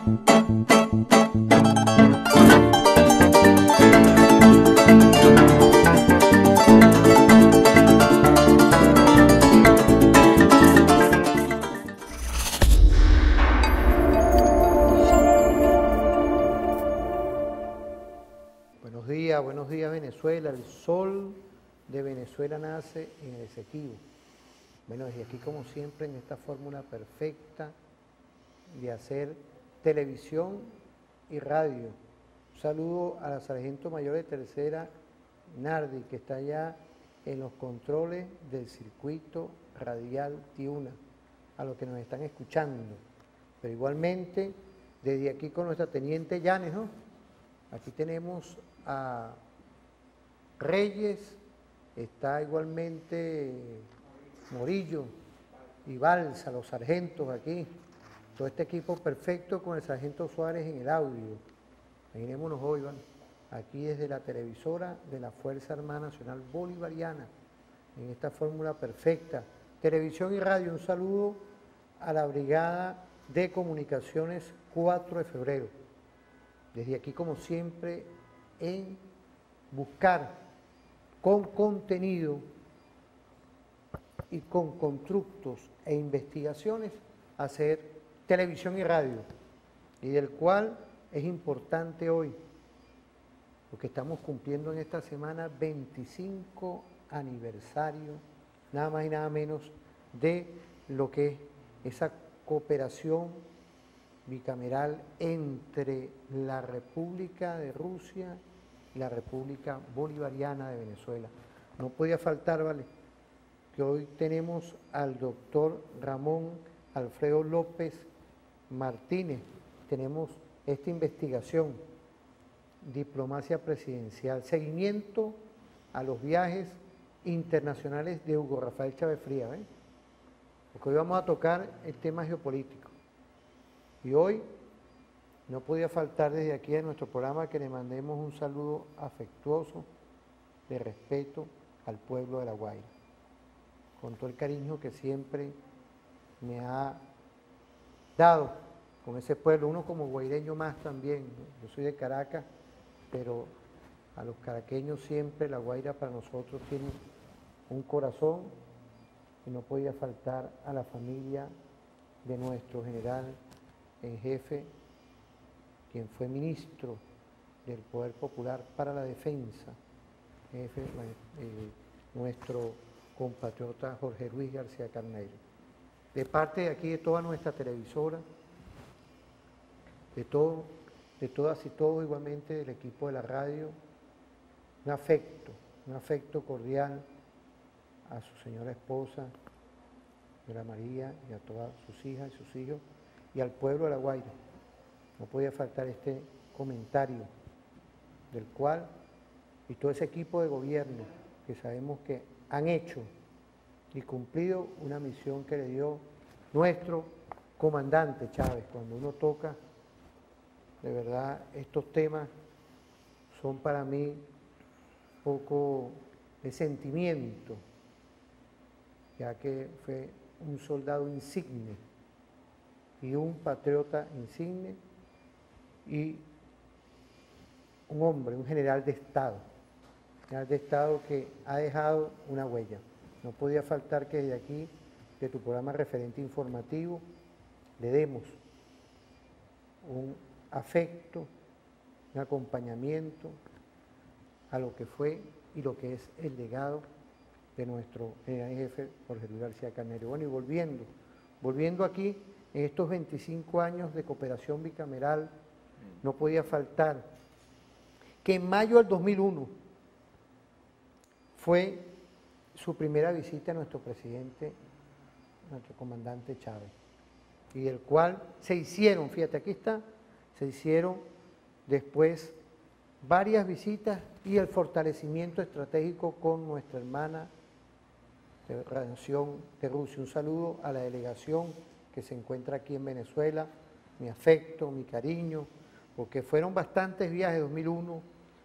Buenos días Venezuela, el sol de Venezuela nace en el Esequibo. Bueno, desde aquí como siempre en esta fórmula perfecta de hacer televisión y radio. Un saludo a la sargento mayor de tercera, Nardi, que está allá en los controles del circuito radial Tiuna, a los que nos están escuchando. Pero igualmente, desde aquí con nuestra teniente Llanes, ¿no? Aquí tenemos a Reyes, está igualmente Morillo y Balsa, los sargentos aquí, todo este equipo perfecto con el sargento Suárez en el audio. Imaginémonos hoy, ¿vale? Aquí desde la televisora de la Fuerza Armada Nacional Bolivariana, en esta fórmula perfecta, televisión y radio. Un saludo a la Brigada de Comunicaciones 4 de febrero. Desde aquí, como siempre, en buscar con contenido y con constructos e investigaciones hacer televisión y radio, y del cual es importante hoy, porque estamos cumpliendo en esta semana 25 aniversario, nada más y nada menos, de lo que es esa cooperación bicameral entre la República de Rusia y la República Bolivariana de Venezuela. No podía faltar, ¿vale?, que hoy tenemos al doctor Ramón Alfredo López Martínez. Tenemos esta investigación, diplomacia presidencial, seguimiento a los viajes internacionales de Hugo Rafael Chávez Frías, ¿ven? Porque hoy vamos a tocar el tema geopolítico. Y hoy no podía faltar desde aquí en nuestro programa que le mandemos un saludo afectuoso de respeto al pueblo de La Guaira, con todo el cariño que siempre me ha dado con ese pueblo, uno como guaireño más también. Yo soy de Caracas, pero a los caraqueños siempre La Guaira para nosotros tiene un corazón, y no podía faltar a la familia de nuestro general en jefe, quien fue ministro del Poder Popular para la Defensa, jefe, nuestro compatriota Jorge Luis García Carneiro. De parte de aquí de toda nuestra televisora, de todas y todos igualmente del equipo de la radio, un afecto cordial a su señora esposa, señora María, y a todas sus hijas y sus hijos, y al pueblo de La Guaira. No podía faltar este comentario, del cual, y todo ese equipo de gobierno que sabemos que han hecho y cumplido una misión que le dio nuestro comandante Chávez. Cuando uno toca, de verdad, estos temas son para mí poco de sentimiento, ya que fue un soldado insigne y un patriota insigne y un hombre, un general de Estado que ha dejado una huella. No podía faltar que desde aquí, de tu programa referente informativo, le demos un afecto, un acompañamiento a lo que fue y lo que es el legado de nuestro general en jefe Jorge Luis García Carneiro. Bueno, y volviendo aquí, en estos 25 años de cooperación bicameral, no podía faltar que en mayo del 2001 fue su primera visita a nuestro presidente, nuestro comandante Chávez, y del cual se hicieron, fíjate, aquí está, se hicieron después varias visitas y el fortalecimiento estratégico con nuestra hermana de nación de Rusia. Un saludo a la delegación que se encuentra aquí en Venezuela, mi afecto, mi cariño, porque fueron bastantes viajes, 2001,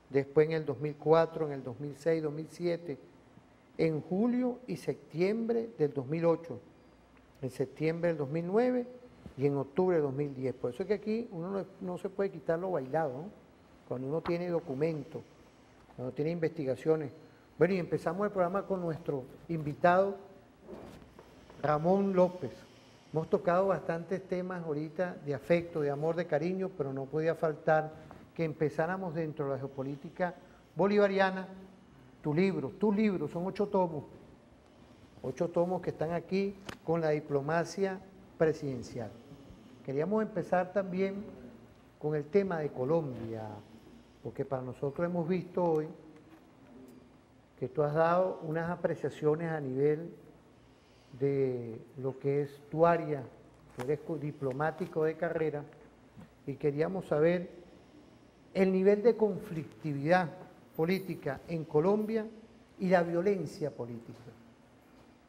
después en el 2004, en el 2006, 2007, en julio y septiembre del 2008, en septiembre del 2009 y en octubre de 2010. Por eso es que aquí uno no se puede quitar lo bailado, ¿no? Cuando uno tiene documentos, cuando tiene investigaciones. Bueno, y empezamos el programa con nuestro invitado, Ramón López. Hemos tocado bastantes temas ahorita de afecto, de amor, de cariño, pero no podía faltar que empezáramos dentro de la geopolítica bolivariana. Tus libros, son 8 tomos. 8 tomos que están aquí con la diplomacia presidencial. Queríamos empezar también con el tema de Colombia, porque para nosotros hemos visto hoy que tú has dado unas apreciaciones a nivel de lo que es tu área, tú eres diplomático de carrera, y queríamos saber el nivel de conflictividad política en Colombia y la violencia política.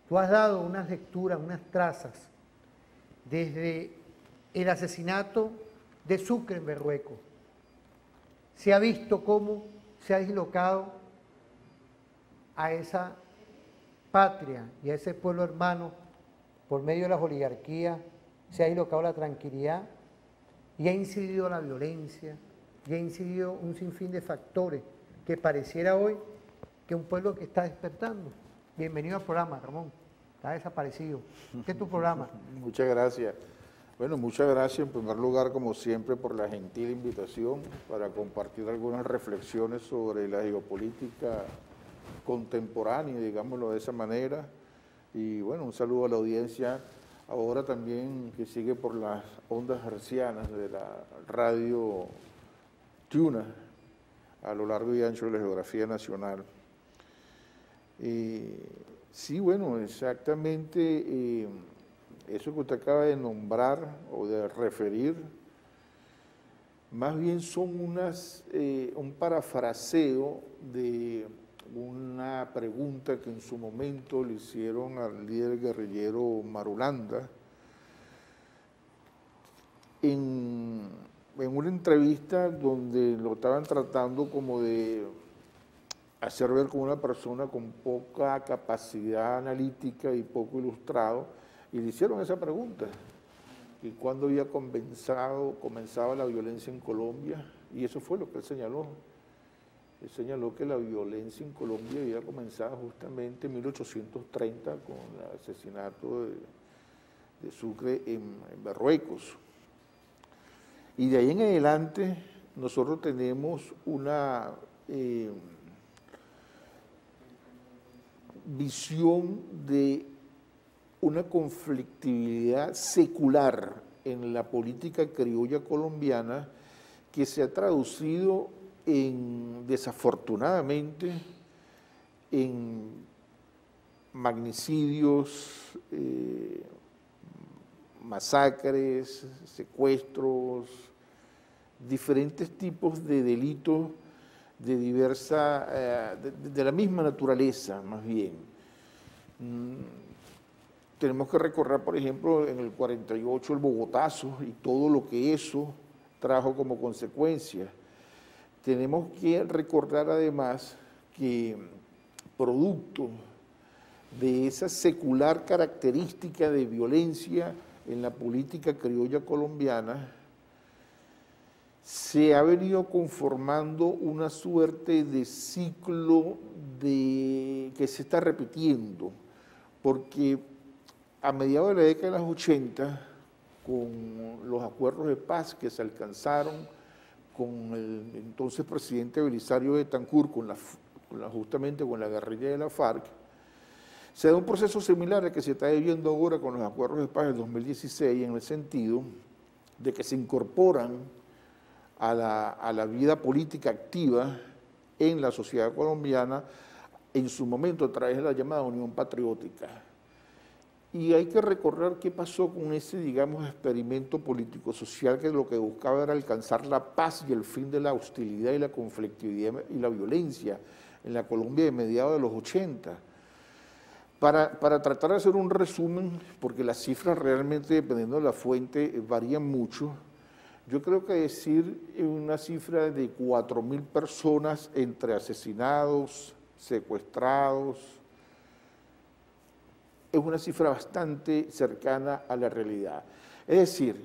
Tú has dado unas lecturas, unas trazas, desde el asesinato de Sucre en Berruecos. Se ha visto cómo se ha dislocado a esa patria y a ese pueblo hermano por medio de las oligarquías, se ha dislocado la tranquilidad y ha incidido la violencia, y ha incidido un sinfín de factores que pareciera hoy que un pueblo que está despertando. Bienvenido al programa, Ramón. Está desaparecido. ¿Qué es tu programa? Muchas gracias. Bueno, muchas gracias en primer lugar, como siempre, por la gentil invitación para compartir algunas reflexiones sobre la geopolítica contemporánea, digámoslo de esa manera. Y bueno, un saludo a la audiencia, ahora también que sigue por las ondas hercianas de la radio Tuna, a lo largo y ancho de la geografía nacional. Sí, bueno, exactamente eso que usted acaba de nombrar o de referir, más bien son un parafraseo de una pregunta que en su momento le hicieron al líder guerrillero Marulanda en una entrevista donde lo estaban tratando como de hacer ver como una persona con poca capacidad analítica y poco ilustrado, y le hicieron esa pregunta, y cuándo había comenzaba la violencia en Colombia, y eso fue lo que él señaló. Él señaló que la violencia en Colombia había comenzado justamente en 1830 con el asesinato de Sucre en Berruecos. Y de ahí en adelante nosotros tenemos una visión de una conflictividad secular en la política criolla colombiana que se ha traducido desafortunadamente, en magnicidios, masacres, secuestros, diferentes tipos de delitos de la misma naturaleza, más bien. Tenemos que recordar, por ejemplo, en el 48 el Bogotazo y todo lo que eso trajo como consecuencia. Tenemos que recordar además que producto de esa secular característica de violencia en la política criolla colombiana, se ha venido conformando una suerte de ciclo que se está repitiendo, porque a mediados de la década de los 80, con los acuerdos de paz que se alcanzaron con el entonces presidente Belisario Betancur, justamente con la guerrilla de la FARC, se da un proceso similar al que se está viviendo ahora con los acuerdos de paz del 2016, en el sentido de que se incorporan a la vida política activa en la sociedad colombiana, en su momento a través de la llamada Unión Patriótica. Y hay que recordar qué pasó con ese, digamos, experimento político-social que lo que buscaba era alcanzar la paz y el fin de la hostilidad y la conflictividad y la violencia en la Colombia de mediados de los 80. Para tratar de hacer un resumen, porque las cifras realmente, dependiendo de la fuente, varían mucho, yo creo que decir una cifra de 4.000 personas entre asesinados, secuestrados, es una cifra bastante cercana a la realidad. Es decir,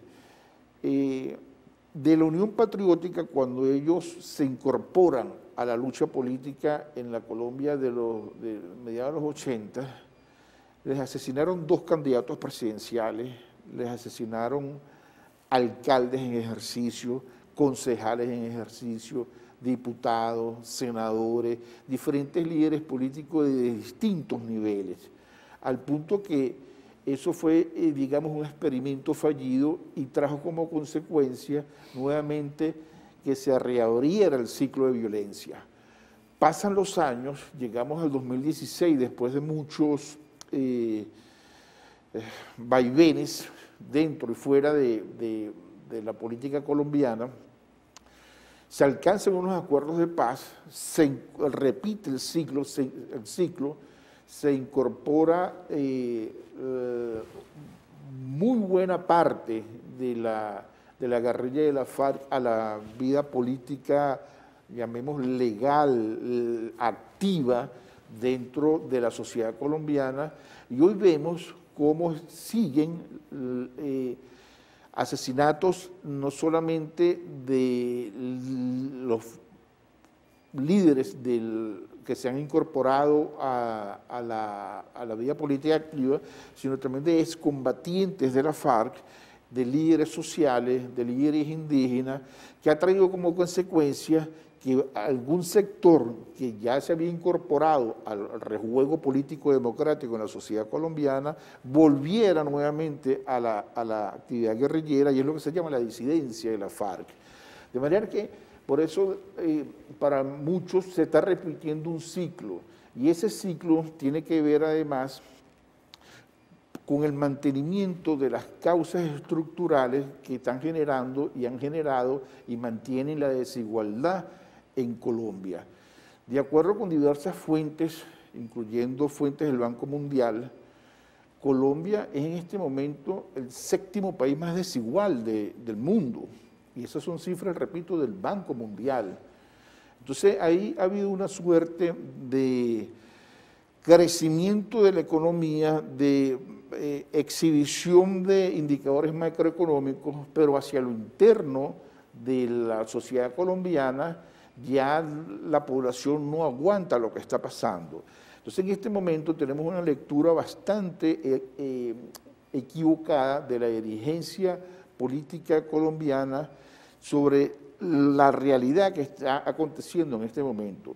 de la Unión Patriótica, cuando ellos se incorporan a la lucha política en la Colombia de mediados de los 80, les asesinaron 2 candidatos presidenciales, les asesinaron alcaldes en ejercicio, concejales en ejercicio, diputados, senadores, diferentes líderes políticos de distintos niveles, al punto que eso fue, digamos, un experimento fallido y trajo como consecuencia nuevamente que se reabriera el ciclo de violencia. Pasan los años, llegamos al 2016, después de muchos vaivenes dentro y fuera de la política colombiana, se alcanzan unos acuerdos de paz, se repite el ciclo, se incorpora muy buena parte de la guerrilla de la FARC a la vida política, llamemos legal, activa dentro de la sociedad colombiana, y hoy vemos cómo siguen asesinatos no solamente de los líderes que se han incorporado a la vida política activa, sino también de excombatientes de la FARC, de líderes sociales, de líderes indígenas, que ha traído como consecuencia que algún sector que ya se había incorporado al rejuego político democrático en la sociedad colombiana volviera nuevamente a la actividad guerrillera, y es lo que se llama la disidencia de la FARC. De manera que, por eso, para muchos se está repitiendo un ciclo, y ese ciclo tiene que ver además con el mantenimiento de las causas estructurales que están generando y han generado y mantienen la desigualdad en Colombia. De acuerdo con diversas fuentes, incluyendo fuentes del Banco Mundial, Colombia es en este momento el 7º país más desigual del mundo, y esas son cifras, repito, del Banco Mundial. Entonces ahí ha habido una suerte de crecimiento de la economía, de exhibición de indicadores macroeconómicos, pero hacia lo interno de la sociedad colombiana ya la población no aguanta lo que está pasando. Entonces en este momento tenemos una lectura bastante equivocada de la dirigencia política colombiana sobre la realidad que está aconteciendo en este momento.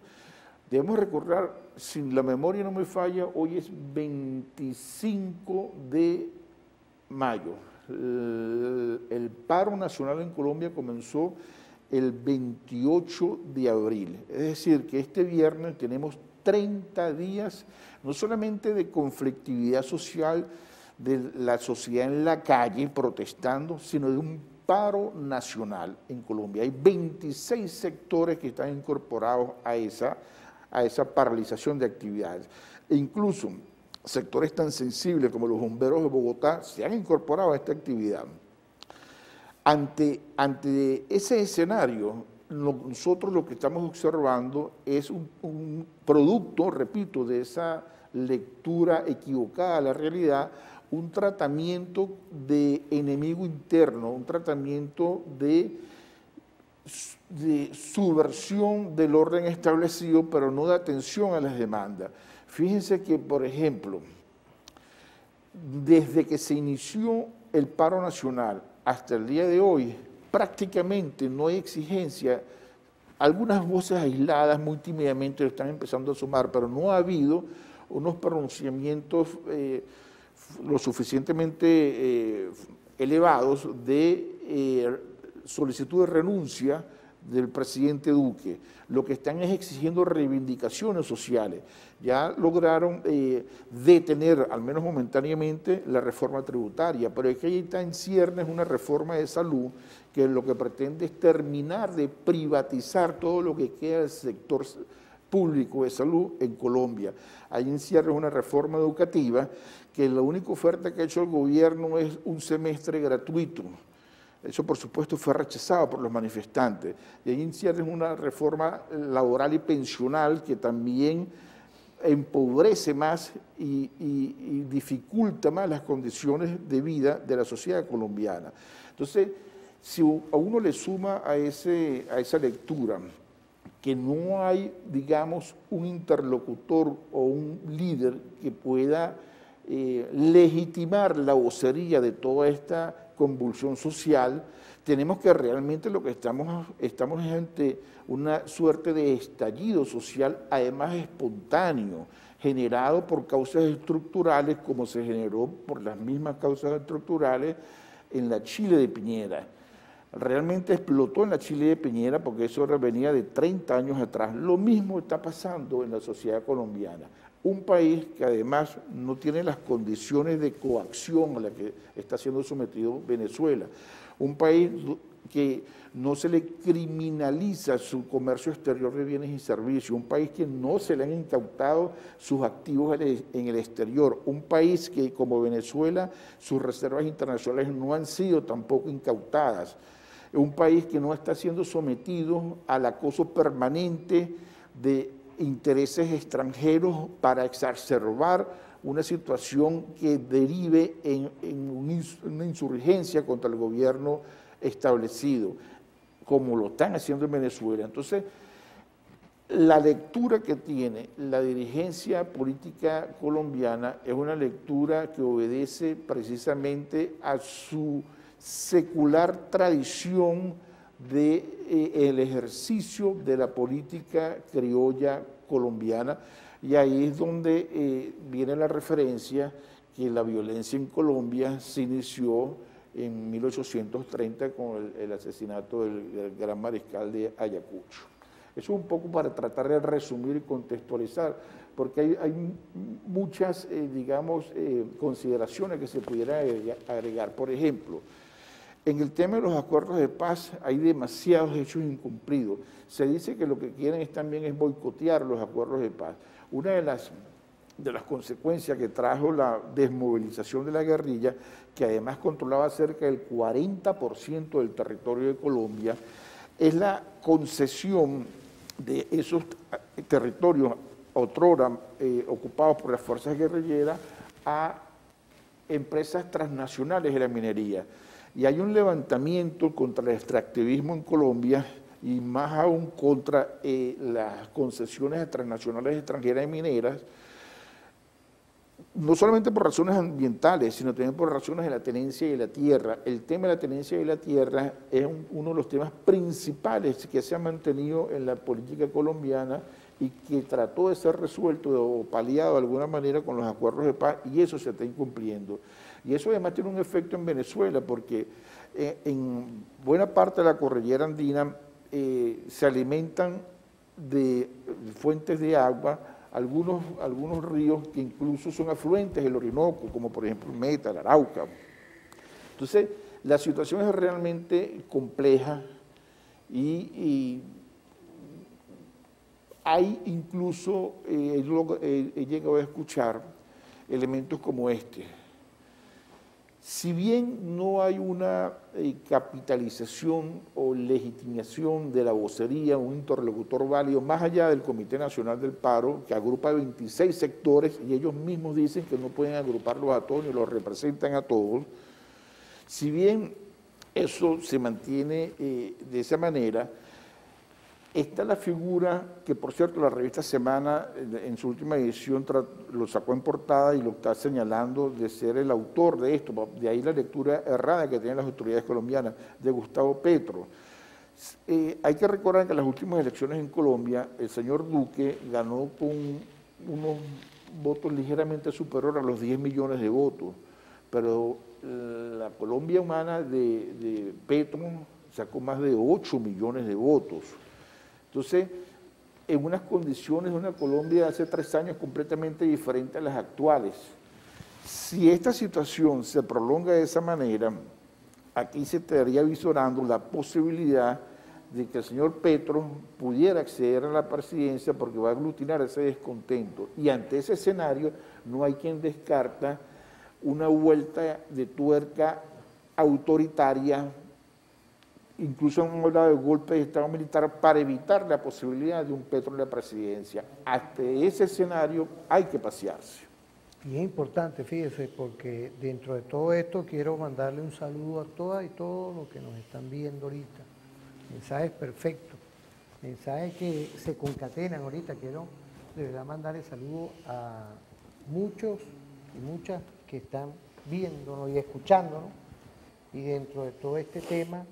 Debemos recordar, si la memoria no me falla, hoy es 25 de mayo. El paro nacional en Colombia comenzó el 28 de abril. Es decir, que este viernes tenemos 30 días, no solamente de conflictividad social, de la sociedad en la calle protestando, sino de un paro nacional en Colombia. Hay 26 sectores que están incorporados a esa paralización de actividades. E incluso sectores tan sensibles como los bomberos de Bogotá se han incorporado a esta actividad. Ante ese escenario, nosotros lo que estamos observando es un producto, repito, de esa lectura equivocada de la realidad, un tratamiento de enemigo interno, un tratamiento de subversión del orden establecido, pero no de atención a las demandas. Fíjense que, por ejemplo, desde que se inició el paro nacional hasta el día de hoy, prácticamente no hay exigencia. Algunas voces aisladas muy tímidamente lo están empezando a sumar, pero no ha habido unos pronunciamientos lo suficientemente elevados de solicitud de renuncia del presidente Duque. Lo que están es exigiendo reivindicaciones sociales. Ya lograron detener, al menos momentáneamente, la reforma tributaria, pero es que ahí está en ciernes una reforma de salud que lo que pretende es terminar de privatizar todo lo que queda del sector público de salud en Colombia. Ahí en ciernes una reforma educativa que la única oferta que ha hecho el gobierno es un semestre gratuito. Eso, por supuesto, fue rechazado por los manifestantes. Y ahí en ciernes una reforma laboral y pensional que también empobrece más y dificulta más las condiciones de vida de la sociedad colombiana. Entonces, si a uno le suma a esa lectura que no hay, digamos, un interlocutor o un líder que pueda legitimar la vocería de toda esta convulsión social, tenemos que realmente lo que estamos ante una suerte de estallido social, además espontáneo, generado por causas estructurales, como se generó por las mismas causas estructurales en la Chile de Piñera. Realmente explotó en la Chile de Piñera porque eso venía de 30 años atrás. Lo mismo está pasando en la sociedad colombiana. Un país que además no tiene las condiciones de coacción a la que está siendo sometido Venezuela. Un país que no se le criminaliza su comercio exterior de bienes y servicios, un país que no se le han incautado sus activos en el exterior, un país que como Venezuela sus reservas internacionales no han sido tampoco incautadas, un país que no está siendo sometido al acoso permanente de intereses extranjeros para exacerbar una situación que derive en una insurgencia contra el gobierno establecido, como lo están haciendo en Venezuela. Entonces, la lectura que tiene la dirigencia política colombiana es una lectura que obedece precisamente a su secular tradición del ejercicio de la política criolla colombiana, y ahí es donde viene la referencia que la violencia en Colombia se inició en 1830 con el asesinato del gran mariscal de Ayacucho. Eso es un poco para tratar de resumir y contextualizar, porque hay muchas, digamos, consideraciones que se pudieran agregar. Por ejemplo, en el tema de los acuerdos de paz hay demasiados hechos incumplidos. Se dice que lo que quieren también es boicotear los acuerdos de paz. Una de las consecuencias que trajo la desmovilización de la guerrilla, que además controlaba cerca del 40% del territorio de Colombia, es la concesión de esos territorios otrora ocupados por las fuerzas guerrilleras a empresas transnacionales de la minería. Y hay un levantamiento contra el extractivismo en Colombia y más aún contra las concesiones transnacionales extranjeras de mineras, no solamente por razones ambientales, sino también por razones de la tenencia de la tierra. El tema de la tenencia de la tierra es uno de los temas principales que se ha mantenido en la política colombiana y que trató de ser resuelto o paliado de alguna manera con los acuerdos de paz, y eso se está incumpliendo. Y eso además tiene un efecto en Venezuela, porque en buena parte de la cordillera andina se alimentan de fuentes de agua, algunos ríos que incluso son afluentes del Orinoco, como por ejemplo el Meta, el Arauca. Entonces, la situación es realmente compleja y hay incluso, he llegado a escuchar elementos como este. Si bien no hay una capitalización o legitimación de la vocería, un interlocutor válido, más allá del Comité Nacional del Paro, que agrupa 26 sectores y ellos mismos dicen que no pueden agruparlos a todos ni los representan a todos, si bien eso se mantiene de esa manera, está la figura que, por cierto, la revista Semana en su última edición lo sacó en portada y lo está señalando de ser el autor de esto, de ahí la lectura errada que tienen las autoridades colombianas, de Gustavo Petro. Hay que recordar que en las últimas elecciones en Colombia el señor Duque ganó con unos votos ligeramente superiores a los 10 millones de votos, pero la Colombia humana de Petro sacó más de 8 millones de votos. Entonces, en unas condiciones de una Colombia de hace 3 años completamente diferentes a las actuales. Si esta situación se prolonga de esa manera, aquí se estaría visorando la posibilidad de que el señor Petro pudiera acceder a la presidencia porque va a aglutinar ese descontento. Y ante ese escenario no hay quien descarta una vuelta de tuerca autoritaria incluso han hablado de golpe de Estado militar para evitar la posibilidad de un Petro en la presidencia. Hasta ese escenario hay que pasearse. Y es importante, fíjese, porque dentro de todo esto quiero mandarle un saludo a todas y todos los que nos están viendo ahorita. Mensajes perfectos, mensajes que se concatenan ahorita. Quiero de verdad mandarle saludo a muchos y muchas que están viéndonos y escuchándonos. Y dentro de todo este tema,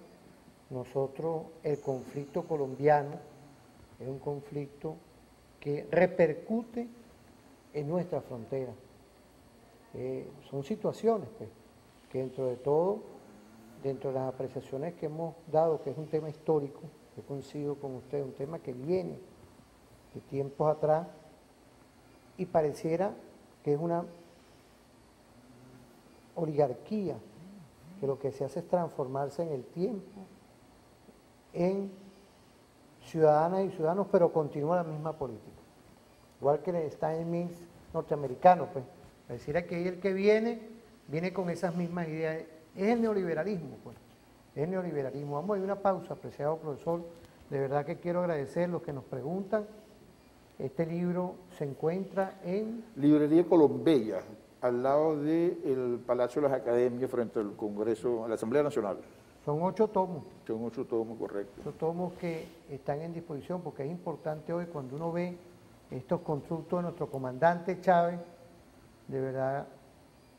nosotros, el conflicto colombiano es un conflicto que repercute en nuestra frontera. Son situaciones pues, que dentro de todo, dentro de las apreciaciones que hemos dado, que es un tema histórico, yo coincido con usted, un tema que viene de tiempos atrás y pareciera que es una oligarquía, que lo que se hace es transformarse en el tiempo en ciudadanas y ciudadanos, pero continúa la misma política. Igual que el Steinmetz norteamericano, pues. Pareciera que el que viene con esas mismas ideas. Es el neoliberalismo, pues. Es el neoliberalismo. Vamos a ir a una pausa, apreciado profesor. De verdad que quiero agradecer los que nos preguntan. Este libro se encuentra en... Librería Colombella, al lado del Palacio de las Academias, frente al Congreso, a la Asamblea Nacional. Son 8 tomos. Son 8 tomos, correcto. 8 tomos que están en disposición, porque es importante hoy cuando uno ve estos constructos de nuestro comandante Chávez, de verdad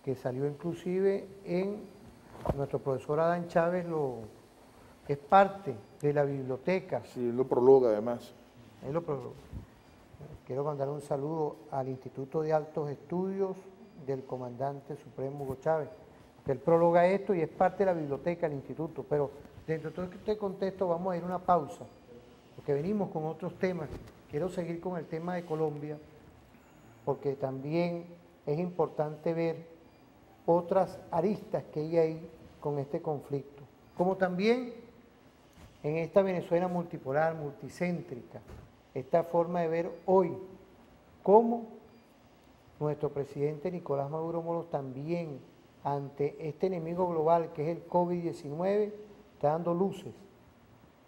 que salió inclusive en nuestro profesor Adán Chávez, que es parte de la biblioteca. Sí, lo prologa además. Él lo prologa. Quiero mandar un saludo al Instituto de Altos Estudios del comandante supremo Hugo Chávez, que él prologa esto y es parte de la biblioteca del instituto, pero dentro de todo este contexto vamos a ir a una pausa, porque venimos con otros temas. Quiero seguir con el tema de Colombia, porque también es importante ver otras aristas que hay ahí con este conflicto, como también en esta Venezuela multipolar, multicéntrica, esta forma de ver hoy cómo nuestro presidente Nicolás Maduro Moros también ante este enemigo global que es el COVID-19 está dando luces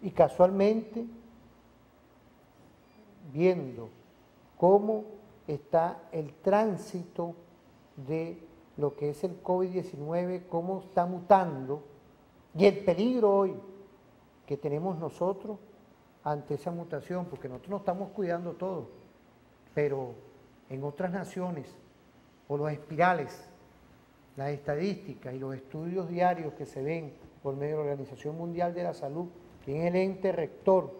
y casualmente viendo cómo está el tránsito de lo que es el COVID-19, cómo está mutando y el peligro hoy que tenemos nosotros ante esa mutación, porque nosotros nos estamos cuidando todos, pero en otras naciones, por los espirales, las estadísticas y los estudios diarios que se ven por medio de la Organización Mundial de la Salud, que es el ente rector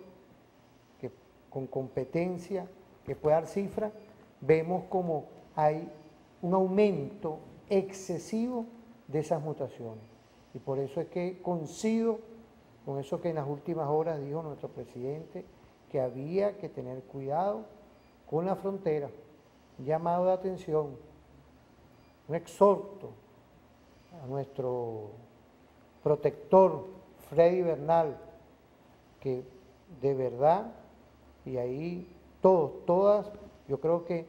que, con competencia que puede dar cifras, vemos como hay un aumento excesivo de esas mutaciones. Y por eso es que coincido con eso que en las últimas horas dijo nuestro presidente, que había que tener cuidado con la frontera. Un llamado de atención, un exhorto a nuestro protector Freddy Bernal, que de verdad, y ahí todas, yo creo que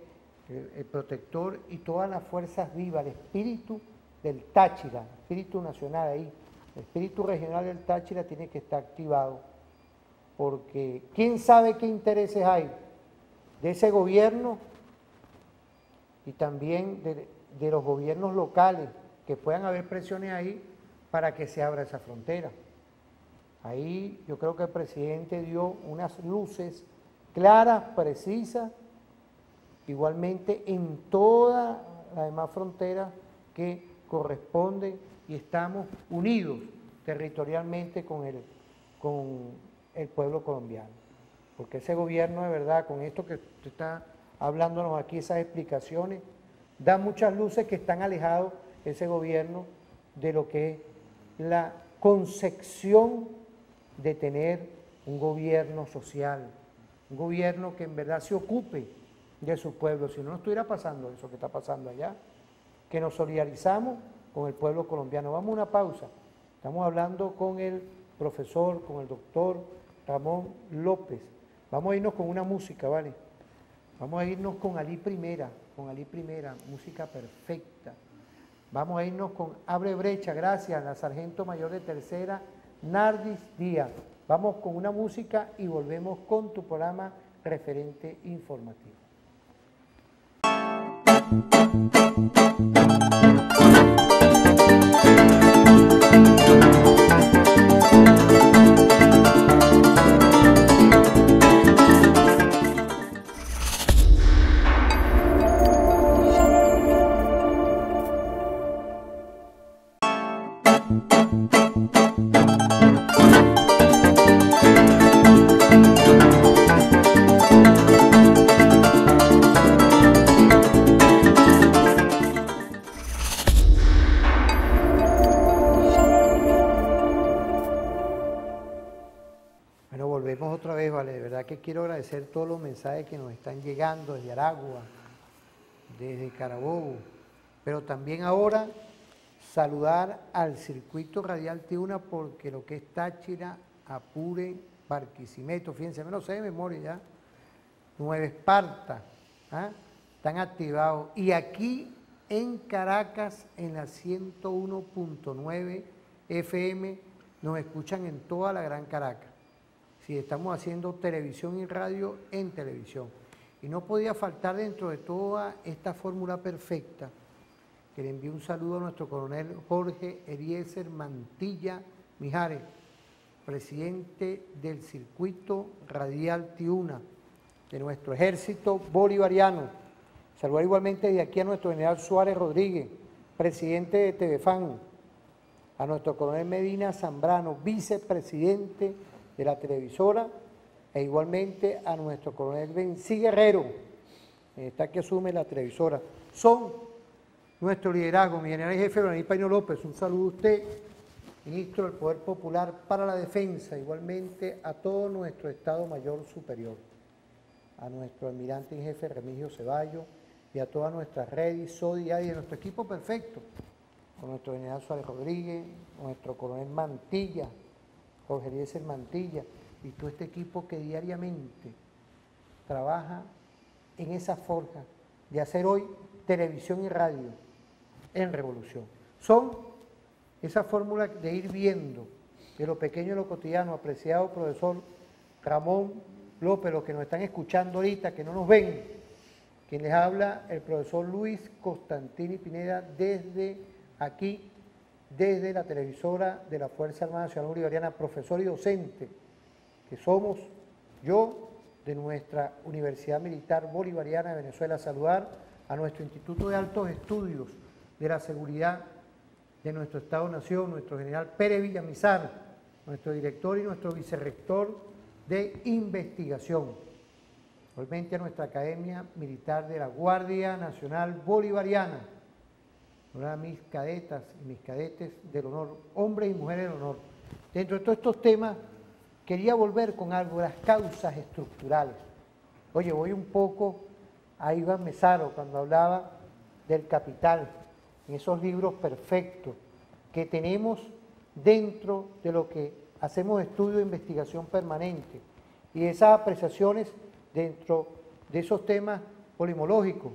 el protector y todas las fuerzas vivas, el espíritu del Táchira, el espíritu nacional ahí, el espíritu regional del Táchira tiene que estar activado, porque quién sabe qué intereses hay de ese gobierno y también de los gobiernos locales, que puedan haber presiones ahí para que se abra esa frontera. Ahí yo creo que el presidente dio unas luces claras, precisas, igualmente en todas las demás fronteras que corresponden y estamos unidos territorialmente con el pueblo colombiano. Porque ese gobierno de verdad, con esto que usted está hablándonos aquí, esas explicaciones, da muchas luces que están alejados ese gobierno de lo que es la concepción de tener un gobierno social, un gobierno que en verdad se ocupe de su pueblo. Si no estuviera pasando eso que está pasando allá, que nos solidarizamos con el pueblo colombiano. Vamos a una pausa. Estamos hablando con el profesor, con el doctor Ramón López. Vamos a irnos con una música, ¿vale? Vamos a irnos con Ali Primera, música perfecta. Vamos a irnos con Abre Brecha, gracias, la sargento mayor de tercera Nardis Díaz. Vamos con una música y volvemos con tu programa Referente Informativo. Otra vez, vale, de verdad que quiero agradecer todos los mensajes que nos están llegando desde Aragua, desde Carabobo, pero también ahora saludar al circuito radial Tiuna porque lo que es Táchira, Apure, Barquisimeto, fíjense, me lo sé de memoria ya, Nueva Esparta, están activados. Y aquí en Caracas, en la 101.9 FM, nos escuchan en toda la Gran Caracas. Sí, estamos haciendo televisión y radio en televisión. Y no podía faltar dentro de toda esta fórmula perfecta que le envío un saludo a nuestro coronel Jorge Eliezer Mantilla Mijares, presidente del circuito radial Tiuna de nuestro ejército bolivariano. Saludar igualmente de aquí a nuestro general Suárez Rodríguez, presidente de Telefan, a nuestro coronel Medina Zambrano, vicepresidente de la televisora, e igualmente a nuestro coronel Bencí Guerrero, está que asume la televisora. Son nuestro liderazgo, mi general jefe Daniel Paino López, un saludo a usted, ministro del Poder Popular para la Defensa, igualmente a todo nuestro Estado Mayor Superior, a nuestro almirante en jefe Remigio Ceballos y a todas nuestras redes, SODI y a nuestro equipo perfecto, con nuestro general Suárez Rodríguez, nuestro coronel Mantilla, Jorge Eliezer Mantilla, y todo este equipo que diariamente trabaja en esa forja de hacer hoy televisión y radio en revolución. Son esa fórmula de ir viendo de lo pequeño y lo cotidiano, apreciado profesor Ramón López, los que nos están escuchando ahorita, que no nos ven, quien les habla el profesor Luis Constantini Pineda desde aquí, desde la televisora de la Fuerza Armada Nacional Bolivariana, profesor y docente, que somos yo de nuestra Universidad Militar Bolivariana de Venezuela. Saludar a nuestro Instituto de Altos Estudios de la Seguridad de nuestro Estado-Nación, nuestro general Pérez Villamizar, nuestro director y nuestro vicerrector de investigación. Igualmente a nuestra Academia Militar de la Guardia Nacional Bolivariana, a mis cadetas y mis cadetes del honor, hombres y mujeres del honor. Dentro de todos estos temas, quería volver con algo de las causas estructurales. Oye, voy un poco a Iván Mesaro cuando hablaba del capital, en esos libros perfectos que tenemos dentro de lo que hacemos estudio de investigación permanente y esas apreciaciones dentro de esos temas polimológicos,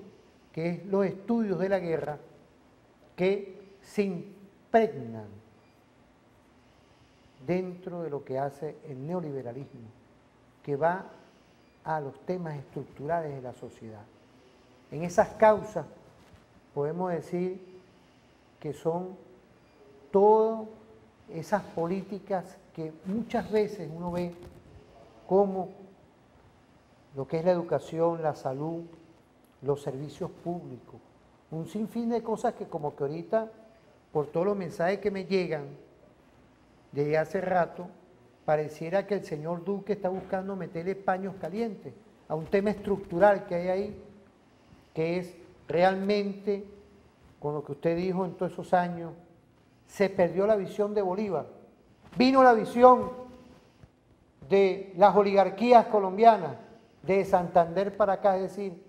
que es los estudios de la guerra, que se impregnan dentro de lo que hace el neoliberalismo, que va a los temas estructurales de la sociedad. En esas causas podemos decir que son todas esas políticas que muchas veces uno ve como lo que es la educación, la salud, los servicios públicos, un sinfín de cosas que como que ahorita, por todos los mensajes que me llegan desde hace rato, pareciera que el señor Duque está buscando meterle paños calientes a un tema estructural que hay ahí, que es realmente, con lo que usted dijo en todos esos años, se perdió la visión de Bolívar. Vino la visión de las oligarquías colombianas, de Santander para acá, es decir,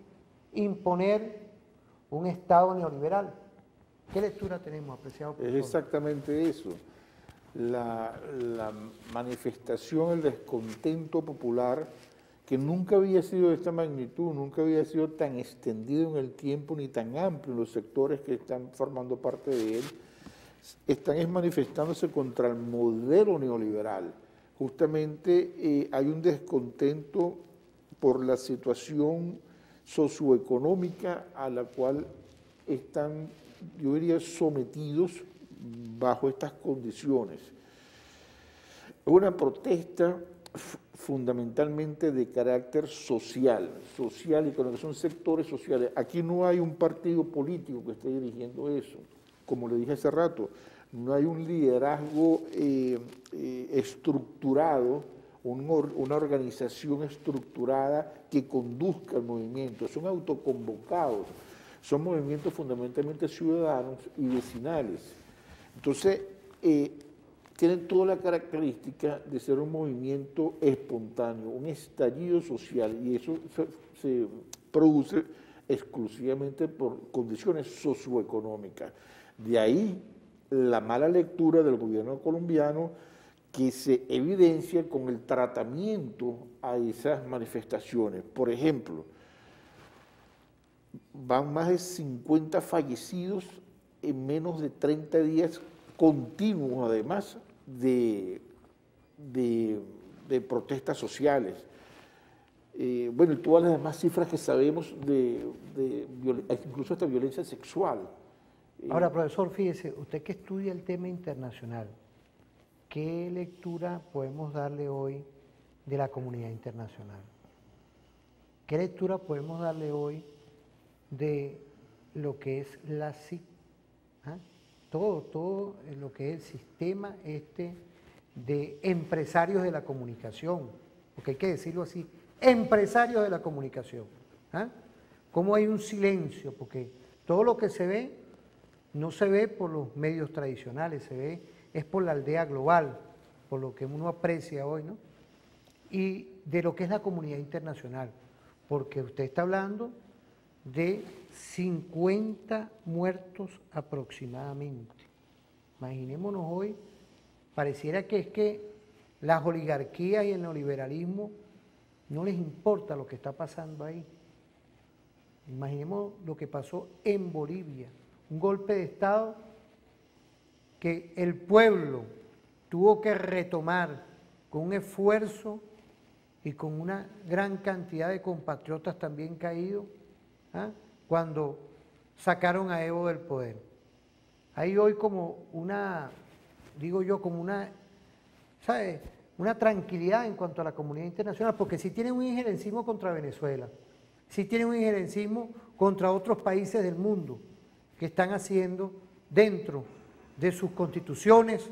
imponer un Estado neoliberal. ¿Qué lectura tenemos, apreciado profesor? Es exactamente eso. La manifestación, el descontento popular, que nunca había sido de esta magnitud, nunca había sido tan extendido en el tiempo ni tan amplio en los sectores que están formando parte de él, están manifestándose contra el modelo neoliberal. Justamente hay un descontento por la situación socioeconómica a la cual están, yo diría, sometidos bajo estas condiciones. Es una protesta fundamentalmente de carácter social y con lo que son sectores sociales. Aquí no hay un partido político que esté dirigiendo eso, como le dije hace rato, no hay un liderazgo estructurado, una organización estructurada que conduzca el movimiento, son autoconvocados, son movimientos fundamentalmente ciudadanos y vecinales. Entonces, tienen toda la característica de ser un movimiento espontáneo, un estallido social, y eso se produce exclusivamente por condiciones socioeconómicas. De ahí la mala lectura del gobierno colombiano que se evidencia con el tratamiento a esas manifestaciones. Por ejemplo, van más de 50 fallecidos en menos de 30 días continuos, además de protestas sociales. Bueno, y todas las demás cifras que sabemos incluso hasta violencia sexual. Ahora, profesor, fíjese, usted que estudia el tema internacional, ¿qué lectura podemos darle hoy de la comunidad internacional? ¿Qué lectura podemos darle hoy de lo que es la SIC? Todo lo que es el sistema de empresarios de la comunicación, porque hay que decirlo así, empresarios de la comunicación. ¿Cómo hay un silencio? Porque todo lo que se ve, no se ve por los medios tradicionales, se ve, es por la aldea global, por lo que uno aprecia hoy, ¿no? Y de lo que es la comunidad internacional, porque usted está hablando de 50 muertos aproximadamente. Imaginémonos hoy, pareciera que es que las oligarquías y el neoliberalismo no les importa lo que está pasando ahí. Imaginemos lo que pasó en Bolivia, un golpe de Estado que el pueblo tuvo que retomar con un esfuerzo y con una gran cantidad de compatriotas también caídos, cuando sacaron a Evo del poder. Hay hoy como una, digo yo, como una, ¿sabe?, una tranquilidad en cuanto a la comunidad internacional, porque si tienen un injerencismo contra Venezuela, si tienen un injerencismo contra otros países del mundo que están haciendo dentro de sus constituciones,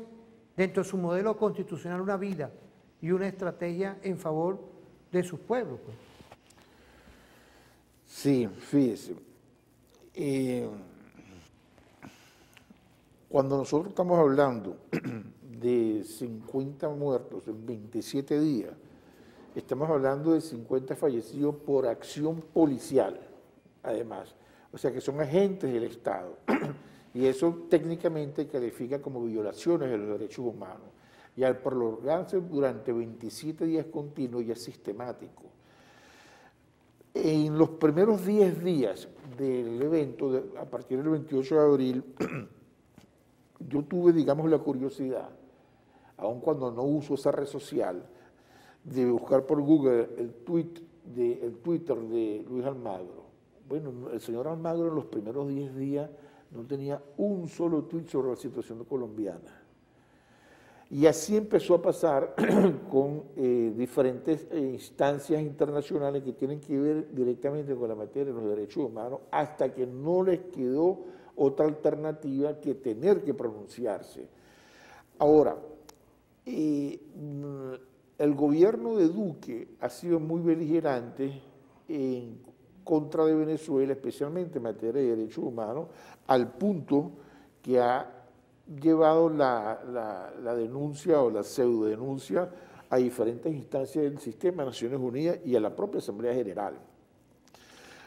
dentro de su modelo constitucional, una vida y una estrategia en favor de sus pueblos, pues. Sí, fíjese. Cuando nosotros estamos hablando de 50 muertos en 27 días, estamos hablando de 50 fallecidos por acción policial, además. O sea que son agentes del Estado. Y eso técnicamente califica como violaciones de los derechos humanos. Y al prolongarse durante 27 días continuos ya es sistemático. En los primeros 10 días del evento, a partir del 28 de abril, yo tuve, digamos, la curiosidad, aun cuando no uso esa red social, de buscar por Google el Twitter de Luis Almagro. Bueno, el señor Almagro en los primeros 10 días no tenía un solo tweet sobre la situación colombiana. Y así empezó a pasar con diferentes instancias internacionales que tienen que ver directamente con la materia de los derechos humanos, hasta que no les quedó otra alternativa que tener que pronunciarse. Ahora, el gobierno de Duque ha sido muy beligerante en contra de Venezuela, especialmente en materia de derechos humanos, al punto que ha llevado la denuncia o la pseudodenuncia a diferentes instancias del sistema de Naciones Unidas y a la propia Asamblea General.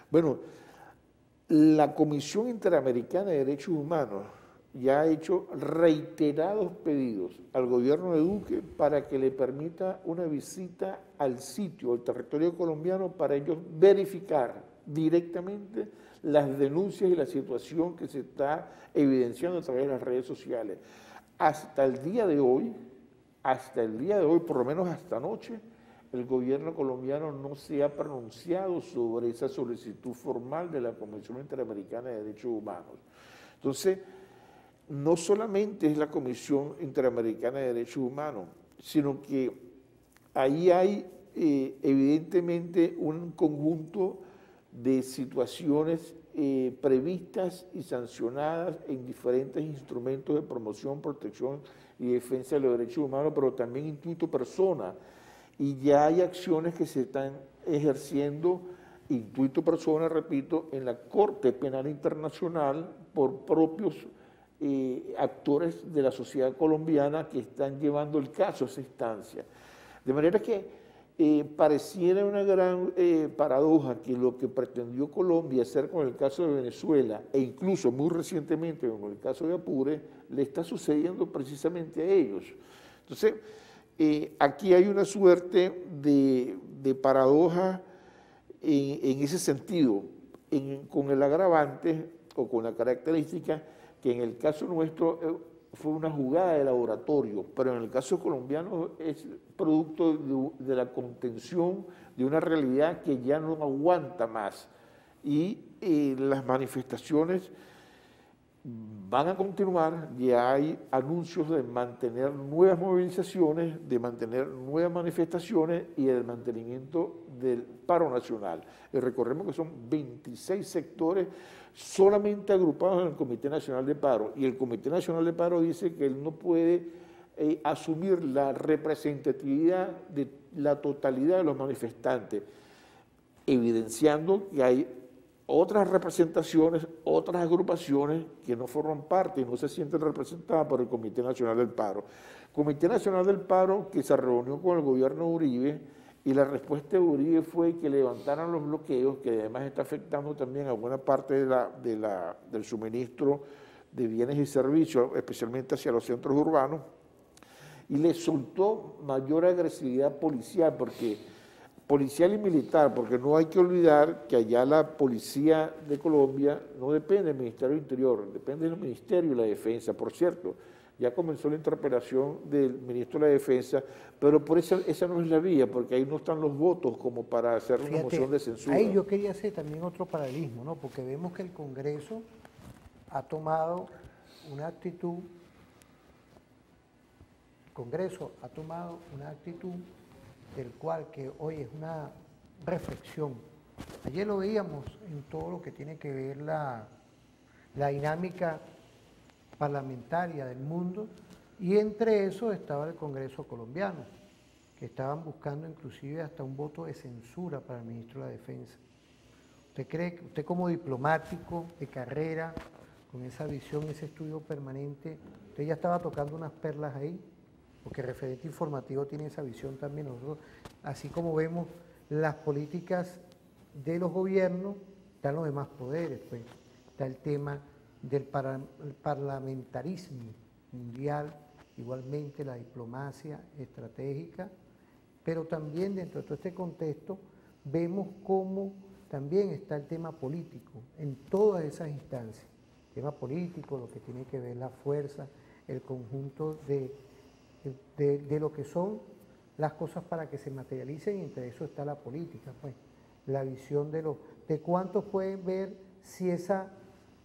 Bueno, la Comisión Interamericana de Derechos Humanos ya ha hecho reiterados pedidos al gobierno de Duque para que le permita una visita al sitio, al territorio colombiano, para ellos verificar directamente las denuncias y la situación que se está evidenciando a través de las redes sociales. Hasta el día de hoy, por lo menos hasta anoche, el gobierno colombiano no se ha pronunciado sobre esa solicitud formal de la Convención Interamericana de Derechos Humanos. Entonces, no solamente es la Comisión Interamericana de Derechos Humanos, sino que ahí hay evidentemente un conjunto de situaciones previstas y sancionadas en diferentes instrumentos de promoción, protección y defensa de los derechos humanos, pero también intuito persona. Y ya hay acciones que se están ejerciendo, intuito persona, repito, en la Corte Penal Internacional por propios actores de la sociedad colombiana que están llevando el caso a esa instancia. De manera que pareciera una gran paradoja que lo que pretendió Colombia hacer con el caso de Venezuela, e incluso muy recientemente con el caso de Apure, le está sucediendo precisamente a ellos. Entonces, aquí hay una suerte de paradoja en ese sentido, con el agravante o con la característica que en el caso nuestro fue una jugada de laboratorio, pero en el caso colombiano es producto de la contención de una realidad que ya no aguanta más. Y las manifestaciones van a continuar, ya hay anuncios de mantener nuevas movilizaciones, de mantener nuevas manifestaciones y el mantenimiento del paro nacional. Y recordemos que son 26 sectores solamente agrupados en el Comité Nacional de Paro, y el Comité Nacional de Paro dice que él no puede asumir la representatividad de la totalidad de los manifestantes, evidenciando que hay otras representaciones, otras agrupaciones que no forman parte y no se sienten representadas por el Comité Nacional del Paro. Comité Nacional del Paro que se reunió con el gobierno de Uribe, y la respuesta de Uribe fue que levantaran los bloqueos, que además está afectando también a buena parte del suministro de bienes y servicios, especialmente hacia los centros urbanos, y le soltó mayor agresividad policial, policial y militar, porque no hay que olvidar que allá la policía de Colombia no depende del Ministerio del Interior, depende del Ministerio de la Defensa. Por cierto, ya comenzó la interpelación del ministro de la Defensa, pero por esa no es la vía, porque ahí no están los votos como para hacer una moción de censura. Ahí yo quería hacer también otro paralelismo, ¿no? Porque vemos que el Congreso ha tomado una actitud, del cual que hoy es una reflexión. Ayer lo veíamos en todo lo que tiene que ver la dinámica parlamentaria del mundo, y entre eso estaba el Congreso colombiano, que estaban buscando inclusive hasta un voto de censura para el ministro de la Defensa. ¿Usted cree que usted, como diplomático de carrera, con esa visión, ese estudio permanente, usted ya estaba tocando unas perlas ahí? Porque Referente Informativo tiene esa visión también. Nosotros, así como vemos las políticas de los gobiernos, están los demás poderes, pues está el tema del parlamentarismo mundial, igualmente la diplomacia estratégica, pero también dentro de todo este contexto vemos cómo también está el tema político en todas esas instancias. El tema político, lo que tiene que ver la fuerza, el conjunto de lo que son las cosas para que se materialicen, y entre eso está la política, pues, la visión de cuántos pueden ver si esa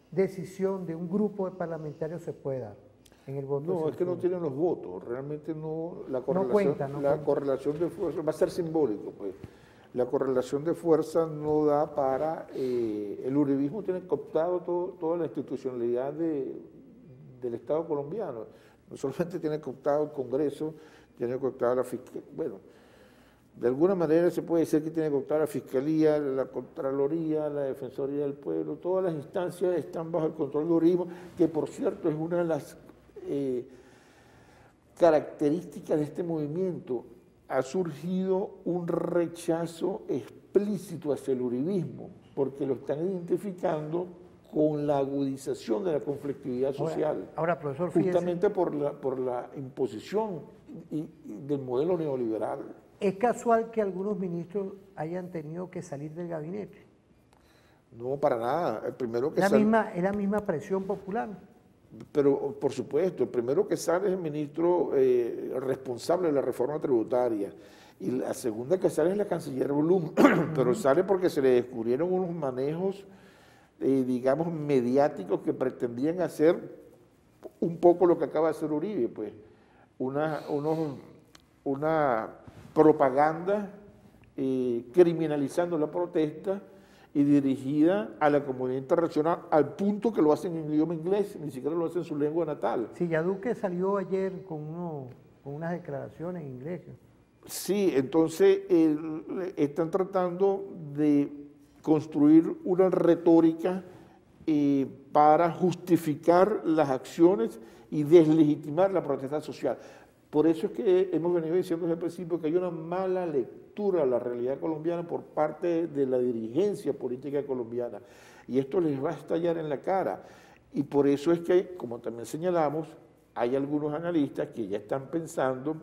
decisión de un grupo de parlamentarios se puede dar en el voto. No, es que no tienen los votos, realmente no, la correlación de fuerza va a ser simbólico, pues. La correlación de fuerza no da para, el uribismo tiene cooptado toda la institucionalidad del Estado colombiano. No solamente tiene cooptado el Congreso, tiene cooptado la Fiscalía, bueno, de alguna manera se puede decir que tiene cooptado la Fiscalía, la Contraloría, la Defensoría del Pueblo, todas las instancias están bajo el control del uribismo, que por cierto es una de las características de este movimiento. Ha surgido un rechazo explícito hacia el uribismo, porque lo están identificando con la agudización de la conflictividad social. Ahora, profesor, justamente por la imposición del modelo neoliberal. ¿Es casual que algunos ministros hayan tenido que salir del gabinete? No, para nada. El primero que Es la misma presión popular. Pero, por supuesto, el primero que sale es el ministro responsable de la reforma tributaria. Y la segunda que sale es la canciller Blum, pero sale porque se le descubrieron unos manejos, digamos, mediáticos que pretendían hacer un poco lo que acaba de hacer Uribe, pues, una propaganda criminalizando la protesta y dirigida a la comunidad internacional al punto que lo hacen en idioma inglés, ni siquiera lo hacen en su lengua natal. Sí, ya Duque salió ayer con unas declaraciones en inglés. Sí, entonces están tratando de construir una retórica para justificar las acciones y deslegitimar la protesta social. Por eso es que hemos venido diciendo desde el principio que hay una mala lectura de la realidad colombiana por parte de la dirigencia política colombiana. Y esto les va a estallar en la cara. Y por eso es que, como también señalamos, hay algunos analistas que ya están pensando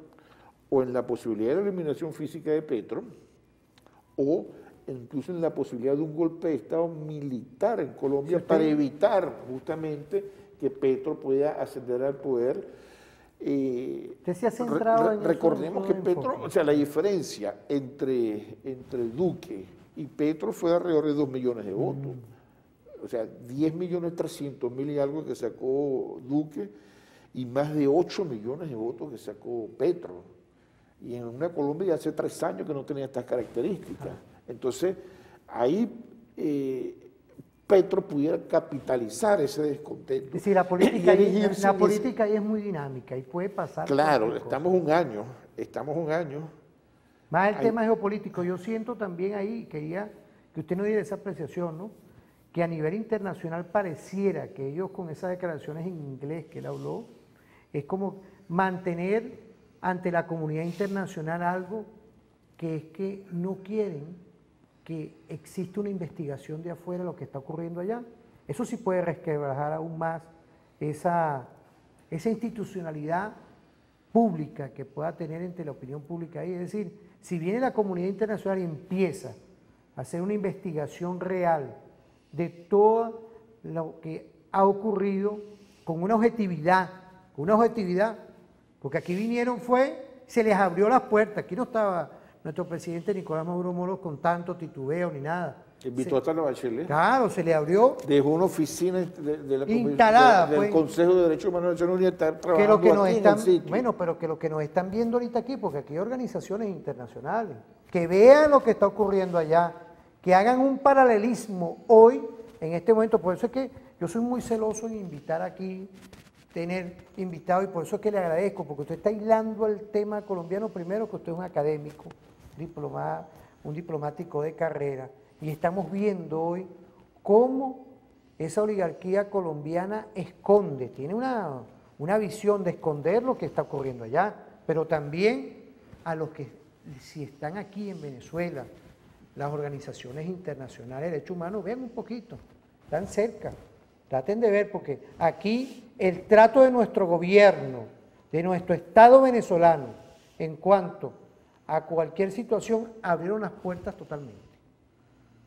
o en la posibilidad de la eliminación física de Petro o incluso en la posibilidad de un golpe de Estado militar en Colombia para evitar justamente que Petro pueda ascender al poder. Usted se ha centrado en recordemos que Petro, o sea, la diferencia entre Duque y Petro fue de alrededor de 2 millones de votos. O sea, 10.300.000 y algo que sacó Duque y más de 8 millones de votos que sacó Petro. Y en una Colombia ya hace 3 años que no tenía estas características. Entonces, ahí Petro pudiera capitalizar ese descontento. Es decir, la política ahí es muy dinámica y puede pasar. Claro, estamos un año. Más el tema geopolítico, yo siento también ahí, quería que usted nos diera esa apreciación, ¿no? Que a nivel internacional pareciera que ellos con esas declaraciones en inglés que él habló, es como mantener ante la comunidad internacional algo que es que no quieren que exista una investigación de afuera de lo que está ocurriendo allá. Eso sí puede resquebrajar aún más esa institucionalidad pública que pueda tener entre la opinión pública ahí. Es decir, si viene la comunidad internacional y empieza a hacer una investigación real de todo lo que ha ocurrido con una objetividad, porque aquí vinieron se les abrió las puertas, aquí no estaba nuestro presidente Nicolás Maduro Moros con tanto titubeo ni nada. Invitó hasta la Bachelet. Claro, se le abrió. Dejó una oficina de la instalada, del Consejo de Derechos Humanos de Naciones Unidas estar trabajando que lo que aquí en el sitio. Bueno, pero que lo que nos están viendo ahorita aquí, porque aquí hay organizaciones internacionales, que vean lo que está ocurriendo allá, que hagan un paralelismo hoy, en este momento. Por eso es que yo soy muy celoso en invitar aquí, tener invitados, y por eso es que le agradezco, porque usted está hilando el tema colombiano primero, que usted es un académico, un diplomático de carrera, y estamos viendo hoy cómo esa oligarquía colombiana esconde, tiene una visión de esconder lo que está ocurriendo allá, pero también a los que si están aquí en Venezuela, las organizaciones internacionales de derechos humanos, vean un poquito, están cerca, traten de ver, porque aquí el trato de nuestro gobierno, de nuestro Estado venezolano, en cuanto a cualquier situación, abrieron las puertas totalmente.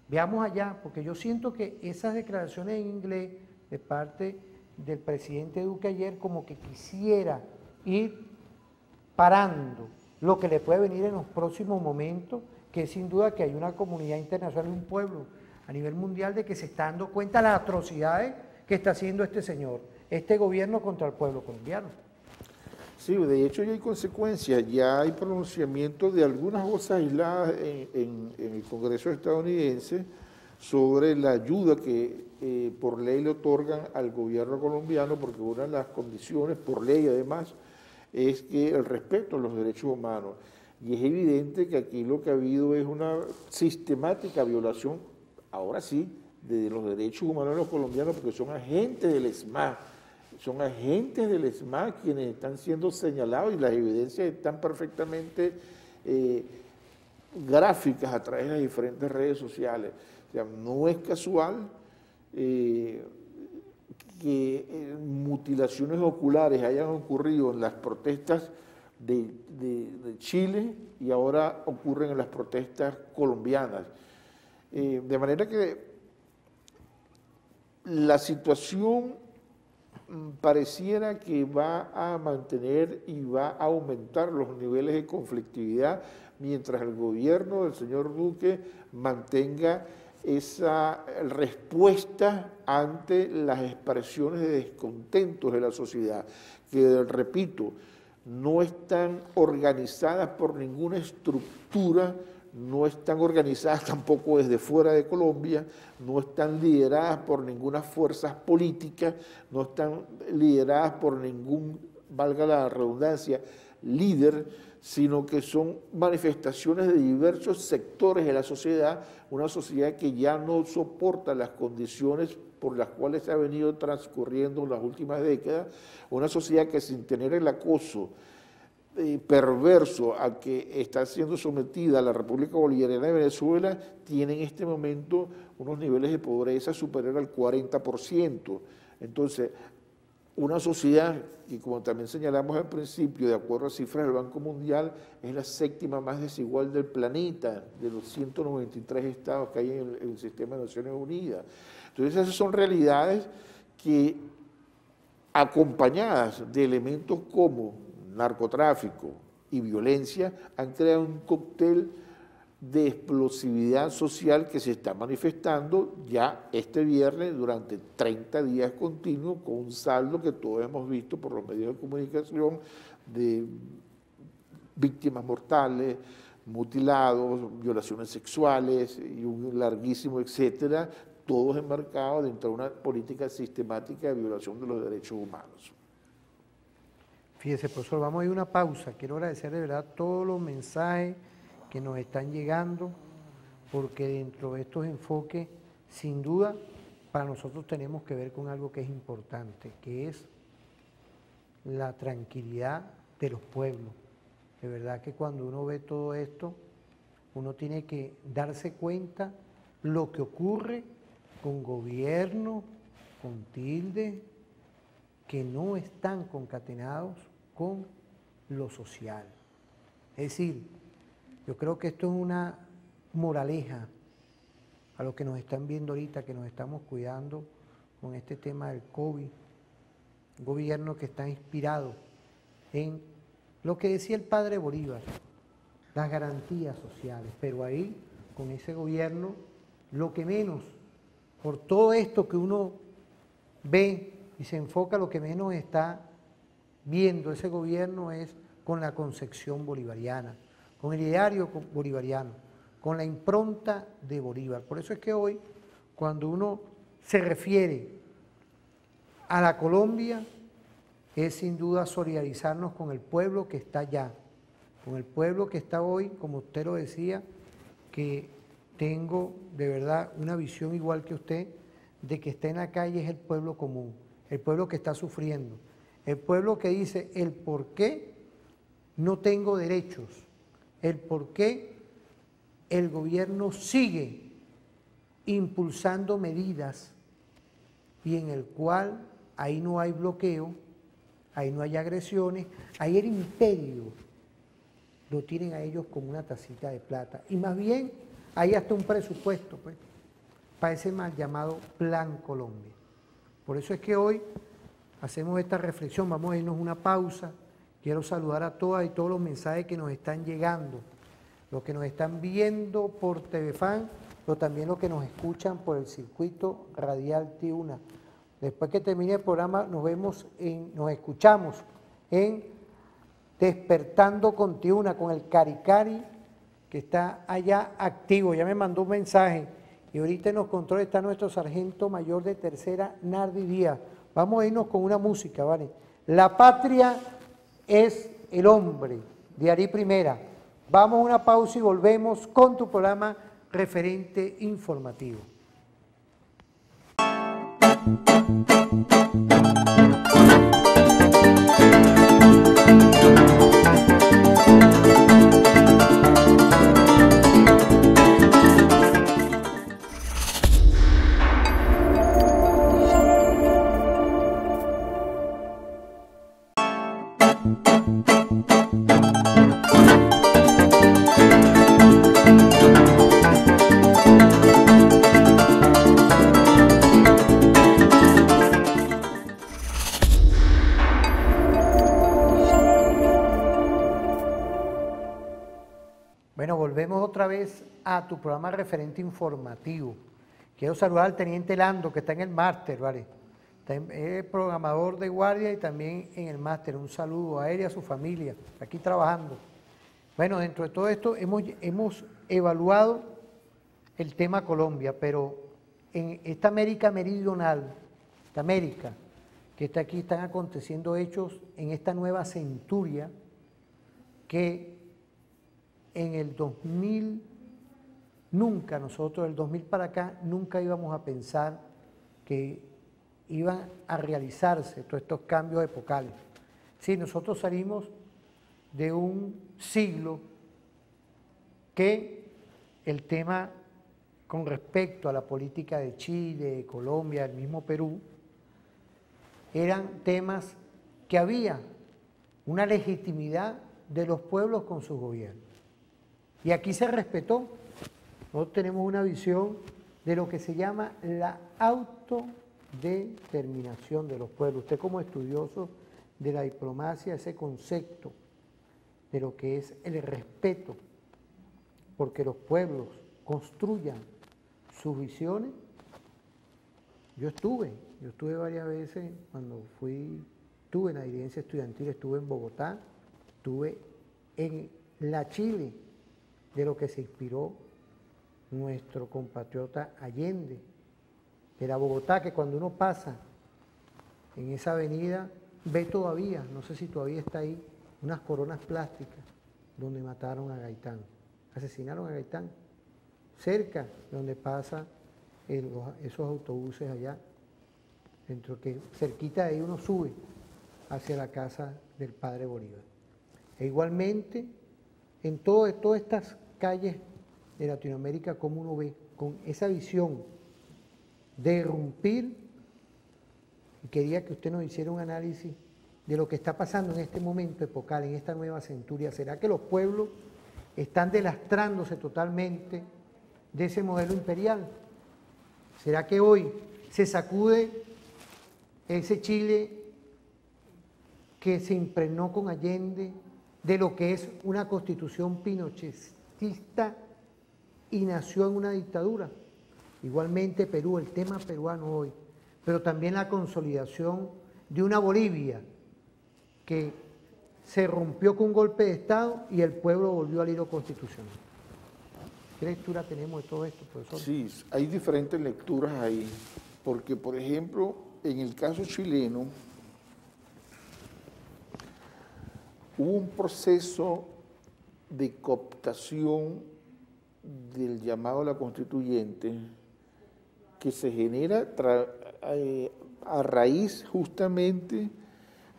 Veamos allá, porque yo siento que esas declaraciones en inglés de parte del presidente Duque ayer como que quisiera ir parando lo que le puede venir en los próximos momentos, que es sin duda que hay una comunidad internacional, un pueblo a nivel mundial de que se está dando cuenta de las atrocidades que está haciendo este señor, este gobierno contra el pueblo colombiano. Sí, de hecho ya hay consecuencias, ya hay pronunciamientos de algunas voces aisladas en el Congreso estadounidense sobre la ayuda que por ley le otorgan al gobierno colombiano, porque una de las condiciones, por ley además, es que el respeto a los derechos humanos. Y es evidente que aquí lo que ha habido es una sistemática violación, ahora sí, de los derechos humanos de los colombianos, porque son agentes del ESMAD. Son agentes del ESMAD quienes están siendo señalados y las evidencias están perfectamente gráficas a través de las diferentes redes sociales. O sea, no es casual que mutilaciones oculares hayan ocurrido en las protestas de Chile y ahora ocurren en las protestas colombianas. De manera que la situación pareciera que va a mantener y va a aumentar los niveles de conflictividad mientras el gobierno del señor Duque mantenga esa respuesta ante las expresiones de descontentos de la sociedad, que, repito, no están organizadas por ninguna estructura, no están organizadas tampoco desde fuera de Colombia, no están lideradas por ninguna fuerza política, no están lideradas por ningún, valga la redundancia, líder, sino que son manifestaciones de diversos sectores de la sociedad, una sociedad que ya no soporta las condiciones por las cuales se ha venido transcurriendo en las últimas décadas, una sociedad que sin tener el acoso perverso a que está siendo sometida la República Bolivariana de Venezuela, tiene en este momento unos niveles de pobreza superior al 40%. Entonces, una sociedad que, como también señalamos al principio, de acuerdo a cifras del Banco Mundial, es la séptima más desigual del planeta, de los 193 estados que hay en el sistema de Naciones Unidas. Entonces, esas son realidades que, acompañadas de elementos como narcotráfico y violencia, han creado un cóctel de explosividad social que se está manifestando ya este viernes durante 30 días continuos, con un saldo que todos hemos visto por los medios de comunicación de víctimas mortales, mutilados, violaciones sexuales y un larguísimo etcétera, todos enmarcados dentro de una política sistemática de violación de los derechos humanos. Fíjese, profesor, vamos a ir a una pausa. Quiero agradecer de verdad todos los mensajes que nos están llegando, porque dentro de estos enfoques, sin duda, para nosotros tenemos que ver con algo que es importante, que es la tranquilidad de los pueblos. De verdad que cuando uno ve todo esto, uno tiene que darse cuenta lo que ocurre con gobierno, con tilde, que no están concatenados con lo social. Es decir, yo creo que esto es una moraleja a los que nos están viendo ahorita, que nos estamos cuidando con este tema del COVID. Un gobierno que está inspirado en lo que decía el padre Bolívar, las garantías sociales, pero ahí, con ese gobierno, lo que menos, por todo esto que uno ve y se enfoca, lo que menos está viendo ese gobierno es con la concepción bolivariana, con el ideario bolivariano, con la impronta de Bolívar. Por eso es que hoy, cuando uno se refiere a la Colombia, es sin duda solidarizarnos con el pueblo que está allá, con el pueblo que está hoy, como usted lo decía, que tengo de verdad una visión igual que usted, de que está en la calle es el pueblo común, el pueblo que está sufriendo, el pueblo que dice el por qué no tengo derechos, el por qué el gobierno sigue impulsando medidas y en el cual ahí no hay bloqueo, ahí no hay agresiones, ahí el imperio lo tienen a ellos como una tacita de plata. Y más bien hay hasta un presupuesto pues, para ese mal llamado Plan Colombia. Por eso es que hoy hacemos esta reflexión, vamos a irnos a una pausa. Quiero saludar a todas y todos los mensajes que nos están llegando, los que nos están viendo por TVFAN, pero también los que nos escuchan por el circuito radial Tiuna. Después que termine el programa nos escuchamos en Despertando con Tiuna, con el Caricari, que está allá activo. Ya me mandó un mensaje y ahorita en los controles está nuestro sargento mayor de tercera, Nardi Díaz. Vamos a irnos con una música, ¿vale? La patria es el hombre, de Ari Primera. Vamos a una pausa y volvemos con tu programa Referente Informativo. Bueno, volvemos otra vez a tu programa referente informativo. Quiero saludar al teniente Lando, que está en el máster, ¿vale? Es programador de guardia y también en el máster. Un saludo a él y a su familia, aquí trabajando. Bueno, dentro de todo esto hemos evaluado el tema Colombia, pero en esta América meridional, esta América que está aquí, están aconteciendo hechos en esta nueva centuria que en el 2000, nunca nosotros, del 2000 para acá, nunca íbamos a pensar que iban a realizarse todos estos cambios epocales. Sí, nosotros salimos de un siglo que el tema con respecto a la política de Chile, de Colombia, del mismo Perú, eran temas que había una legitimidad de los pueblos con sus gobiernos. Y aquí se respetó. Nosotros tenemos una visión de lo que se llama la autodeterminación de los pueblos. Usted como estudioso de la diplomacia, ese concepto de lo que es el respeto, porque los pueblos construyan sus visiones. Yo estuve varias veces cuando estuve en la dirigencia estudiantil, estuve en Bogotá, estuve en la Chile, de lo que se inspiró nuestro compatriota Allende, de la Bogotá, que cuando uno pasa en esa avenida, ve todavía, no sé si todavía está ahí, unas coronas plásticas donde mataron a Gaitán, asesinaron a Gaitán, cerca de donde pasa esos autobuses allá, dentro que cerquita de ahí uno sube hacia la casa del padre Bolívar. E igualmente, en todas estas calles de Latinoamérica, como uno ve, con esa visión de irrumpir, y quería que usted nos hiciera un análisis de lo que está pasando en este momento epocal, en esta nueva centuria. ¿Será que los pueblos están delastrándose totalmente de ese modelo imperial? ¿Será que hoy se sacude ese Chile que se impregnó con Allende de lo que es una constitución pinochetista y nació en una dictadura? Igualmente Perú, el tema peruano hoy, pero también la consolidación de una Bolivia que se rompió con un golpe de Estado y el pueblo volvió al hilo constitucional. ¿Qué lectura tenemos de todo esto, profesor? Sí, hay diferentes lecturas ahí, porque por ejemplo, en el caso chileno, hubo un proceso de cooptación del llamado a la constituyente que se genera a raíz justamente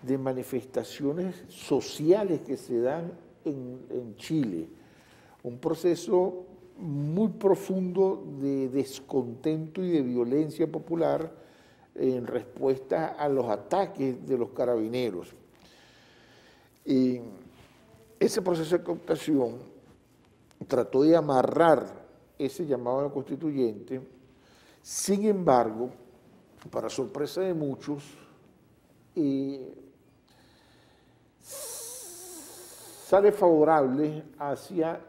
de manifestaciones sociales que se dan en Chile. Un proceso muy profundo de descontento y de violencia popular en respuesta a los ataques de los carabineros. Ese proceso de cooptación trató de amarrar ese llamado a la constituyente. Sin embargo, para sorpresa de muchos, sale favorable hacia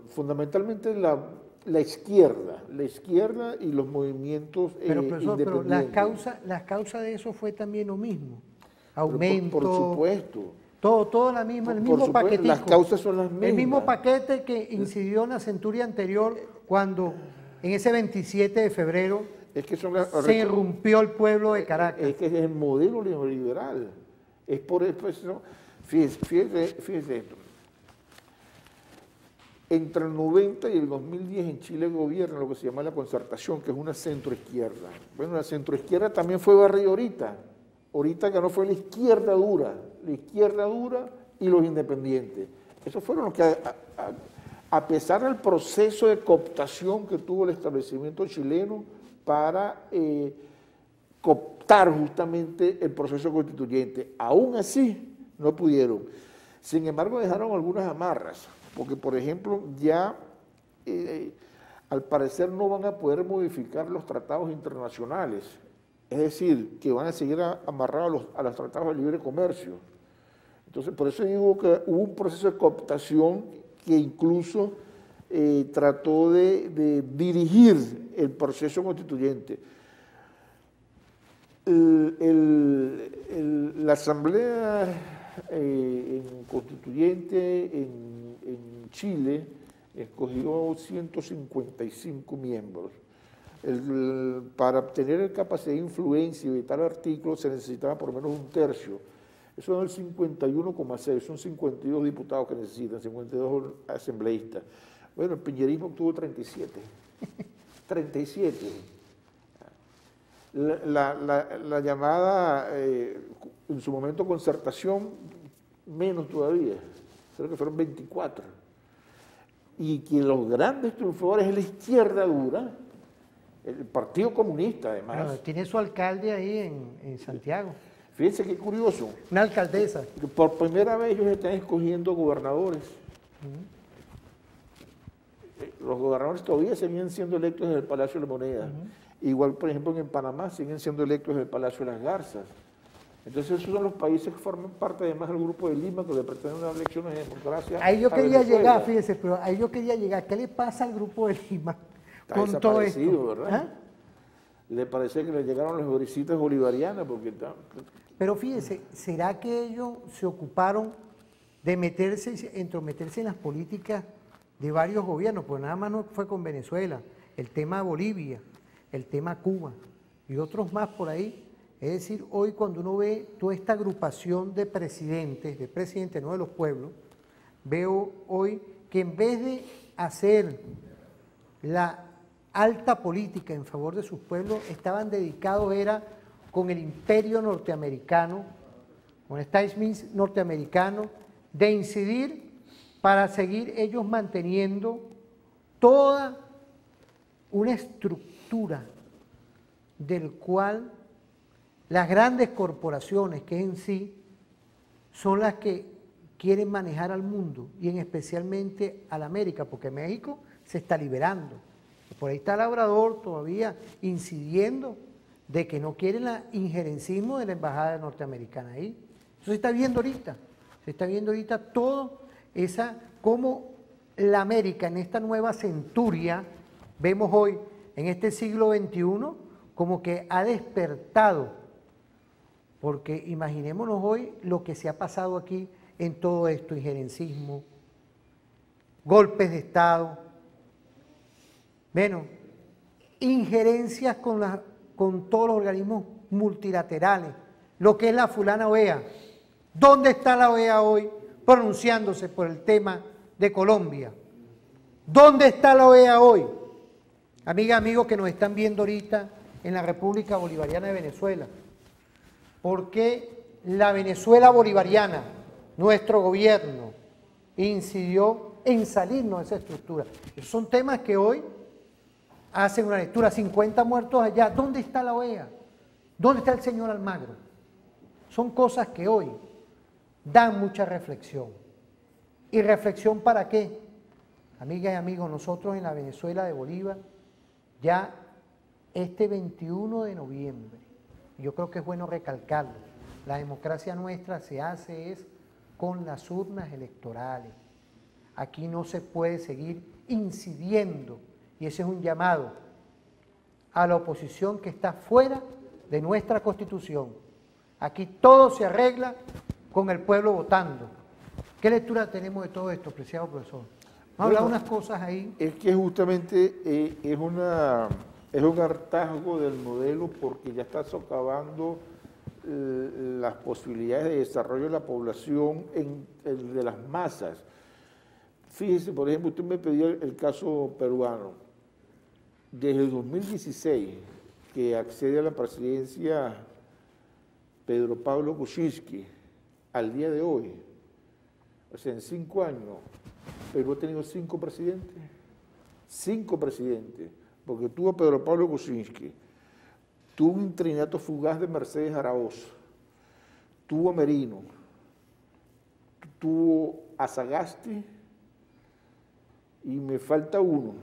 fundamentalmente la izquierda y los movimientos pero, profesor, independientes. Pero las causas de eso fue también lo mismo. Aumento. Por supuesto. Todo la misma, el mismo paquetico. Las causas son las mismas. El mismo paquete que incidió en la centuria anterior cuando en ese 27 de febrero se irrumpió el pueblo de Caracas. Es que es el modelo neoliberal. Es por eso. Fíjese esto. Entre el 90 y el 2010 en Chile gobierna lo que se llama la concertación, que es una centroizquierda. Bueno, la centroizquierda también fue barrida ahorita que no fue la izquierda dura y los independientes. Esos fueron los que, a pesar del proceso de cooptación que tuvo el establecimiento chileno para cooptar justamente el proceso constituyente, aún así no pudieron. Sin embargo, dejaron algunas amarras, porque por ejemplo ya al parecer no van a poder modificar los tratados internacionales. Es decir, que van a seguir amarrados a los tratados de libre comercio. Entonces, por eso digo que hubo un proceso de cooptación que incluso trató de dirigir el proceso constituyente. La Asamblea Constituyente en Chile escogió 155 miembros. Para obtener capacidad de influencia y vetar artículos se necesitaba por lo menos un tercio. Eso es el 51,6, son 52 diputados que necesitan, 52 asambleístas. Bueno, el piñerismo obtuvo 37. 37. La llamada, en su momento, concertación, menos todavía. Creo que fueron 24. Y que los grandes triunfadores es la izquierda dura, el Partido Comunista, además. Bueno, tiene su alcalde ahí en Santiago. Fíjense qué curioso. Una alcaldesa. Por primera vez ellos están escogiendo gobernadores. Los gobernadores todavía seguían siendo electos en el Palacio de la Moneda. Igual, por ejemplo, en Panamá siguen siendo electos en el Palacio de las Garzas. Entonces, esos son los países que forman parte, además, del Grupo de Lima, que le pretenden dar elecciones de democracia. Ahí yo quería llegar, fíjese, pero ahí yo quería llegar. ¿Qué le pasa al Grupo de Lima con todo esto? ¿Verdad? ¿Ah? Le parece que le llegaron las brisitas bolivarianas, porque... Pero fíjese, ¿será que ellos se ocuparon de entrometerse en las políticas de varios gobiernos? Pues nada más no fue con Venezuela, el tema Bolivia, el tema Cuba y otros más por ahí. Es decir, hoy cuando uno ve toda esta agrupación de presidentes no de los pueblos, veo hoy que en vez de hacer la alta política en favor de sus pueblos, estaban dedicados con el imperio norteamericano, con el Estados Unidos norteamericano, de incidir para seguir ellos manteniendo toda una estructura del cual las grandes corporaciones, que en sí son las que quieren manejar al mundo y en especialmente a la América, porque México se está liberando. Por ahí está el Obrador todavía incidiendo de que no quieren el injerencismo de la embajada norteamericana ahí. Eso se está viendo ahorita todo cómo la América en esta nueva centuria, vemos hoy en este siglo XXI, como que ha despertado. Porque imaginémonos hoy lo que se ha pasado aquí en todo esto, injerencismo, golpes de Estado, bueno, injerencias con todos los organismos multilaterales, lo que es la fulana OEA. ¿Dónde está la OEA hoy pronunciándose por el tema de Colombia? ¿Dónde está la OEA hoy? Amigas, amigos que nos están viendo ahorita en la República Bolivariana de Venezuela. ¿Por qué la Venezuela bolivariana, nuestro gobierno, incidió en salirnos de esa estructura? Esos son temas que hoy hacen una lectura. 50 muertos allá. ¿Dónde está la OEA? ¿Dónde está el señor Almagro? Son cosas que hoy dan mucha reflexión. ¿Y reflexión para qué? Amigas y amigos, nosotros en la Venezuela de Bolívar, ya este 21 de noviembre, yo creo que es bueno recalcarlo, la democracia nuestra se hace con las urnas electorales. Aquí no se puede seguir incidiendo, y ese es un llamado a la oposición que está fuera de nuestra Constitución. Aquí todo se arregla con el pueblo votando. ¿Qué lectura tenemos de todo esto, apreciado profesor? Vamos a hablar unas cosas ahí. Es que justamente es un hartazgo del modelo, porque ya está socavando las posibilidades de desarrollo de la población de las masas. Fíjese, por ejemplo, usted me pedía el caso peruano. Desde el 2016, que accede a la presidencia Pedro Pablo Kuczynski, al día de hoy, o sea, en 5 años, Perú ha tenido 5 presidentes. 5 presidentes. Porque tuvo a Pedro Pablo Kuczynski, tuvo un interinato fugaz de Mercedes Araoz, tuvo a Merino, tuvo a Sagasti y me falta uno.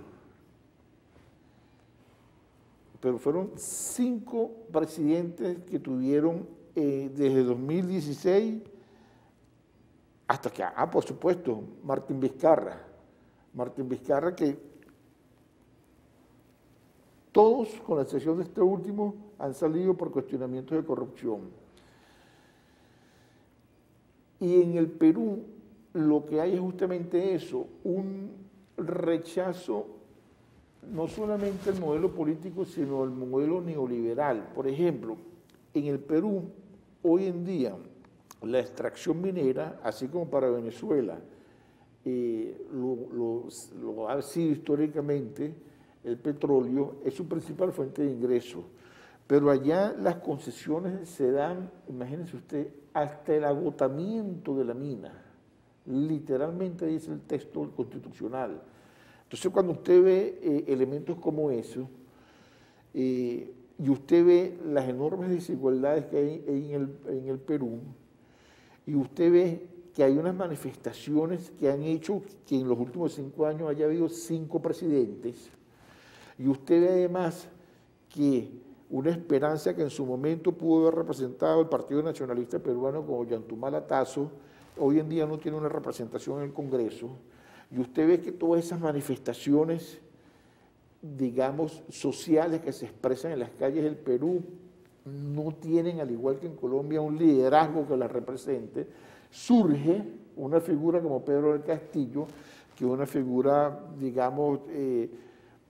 Pero fueron 5 presidentes que tuvieron desde 2016 hasta que, por supuesto, Martín Vizcarra. Martín Vizcarra, que todos, con la excepción de este último, han salido por cuestionamientos de corrupción. Y en el Perú lo que hay es justamente eso, un rechazo no solamente al modelo político, sino al modelo neoliberal. Por ejemplo, en el Perú, hoy en día, la extracción minera, así como para Venezuela, lo ha sido históricamente, el petróleo es su principal fuente de ingreso. Pero allá las concesiones se dan, imagínense usted, hasta el agotamiento de la mina. Literalmente dice el texto constitucional. Entonces, cuando usted ve elementos como eso, y usted ve las enormes desigualdades que hay en el Perú, y usted ve que hay unas manifestaciones que han hecho que en los últimos 5 años haya habido 5 presidentes, y usted ve además que una esperanza que en su momento pudo haber representado el Partido Nacionalista Peruano como Ollantumala Tasso, hoy en día no tiene una representación en el Congreso, y usted ve que todas esas manifestaciones, digamos, sociales que se expresan en las calles del Perú, no tienen, al igual que en Colombia, un liderazgo que las represente. Surge una figura como Pedro del Castillo, que es una figura, digamos,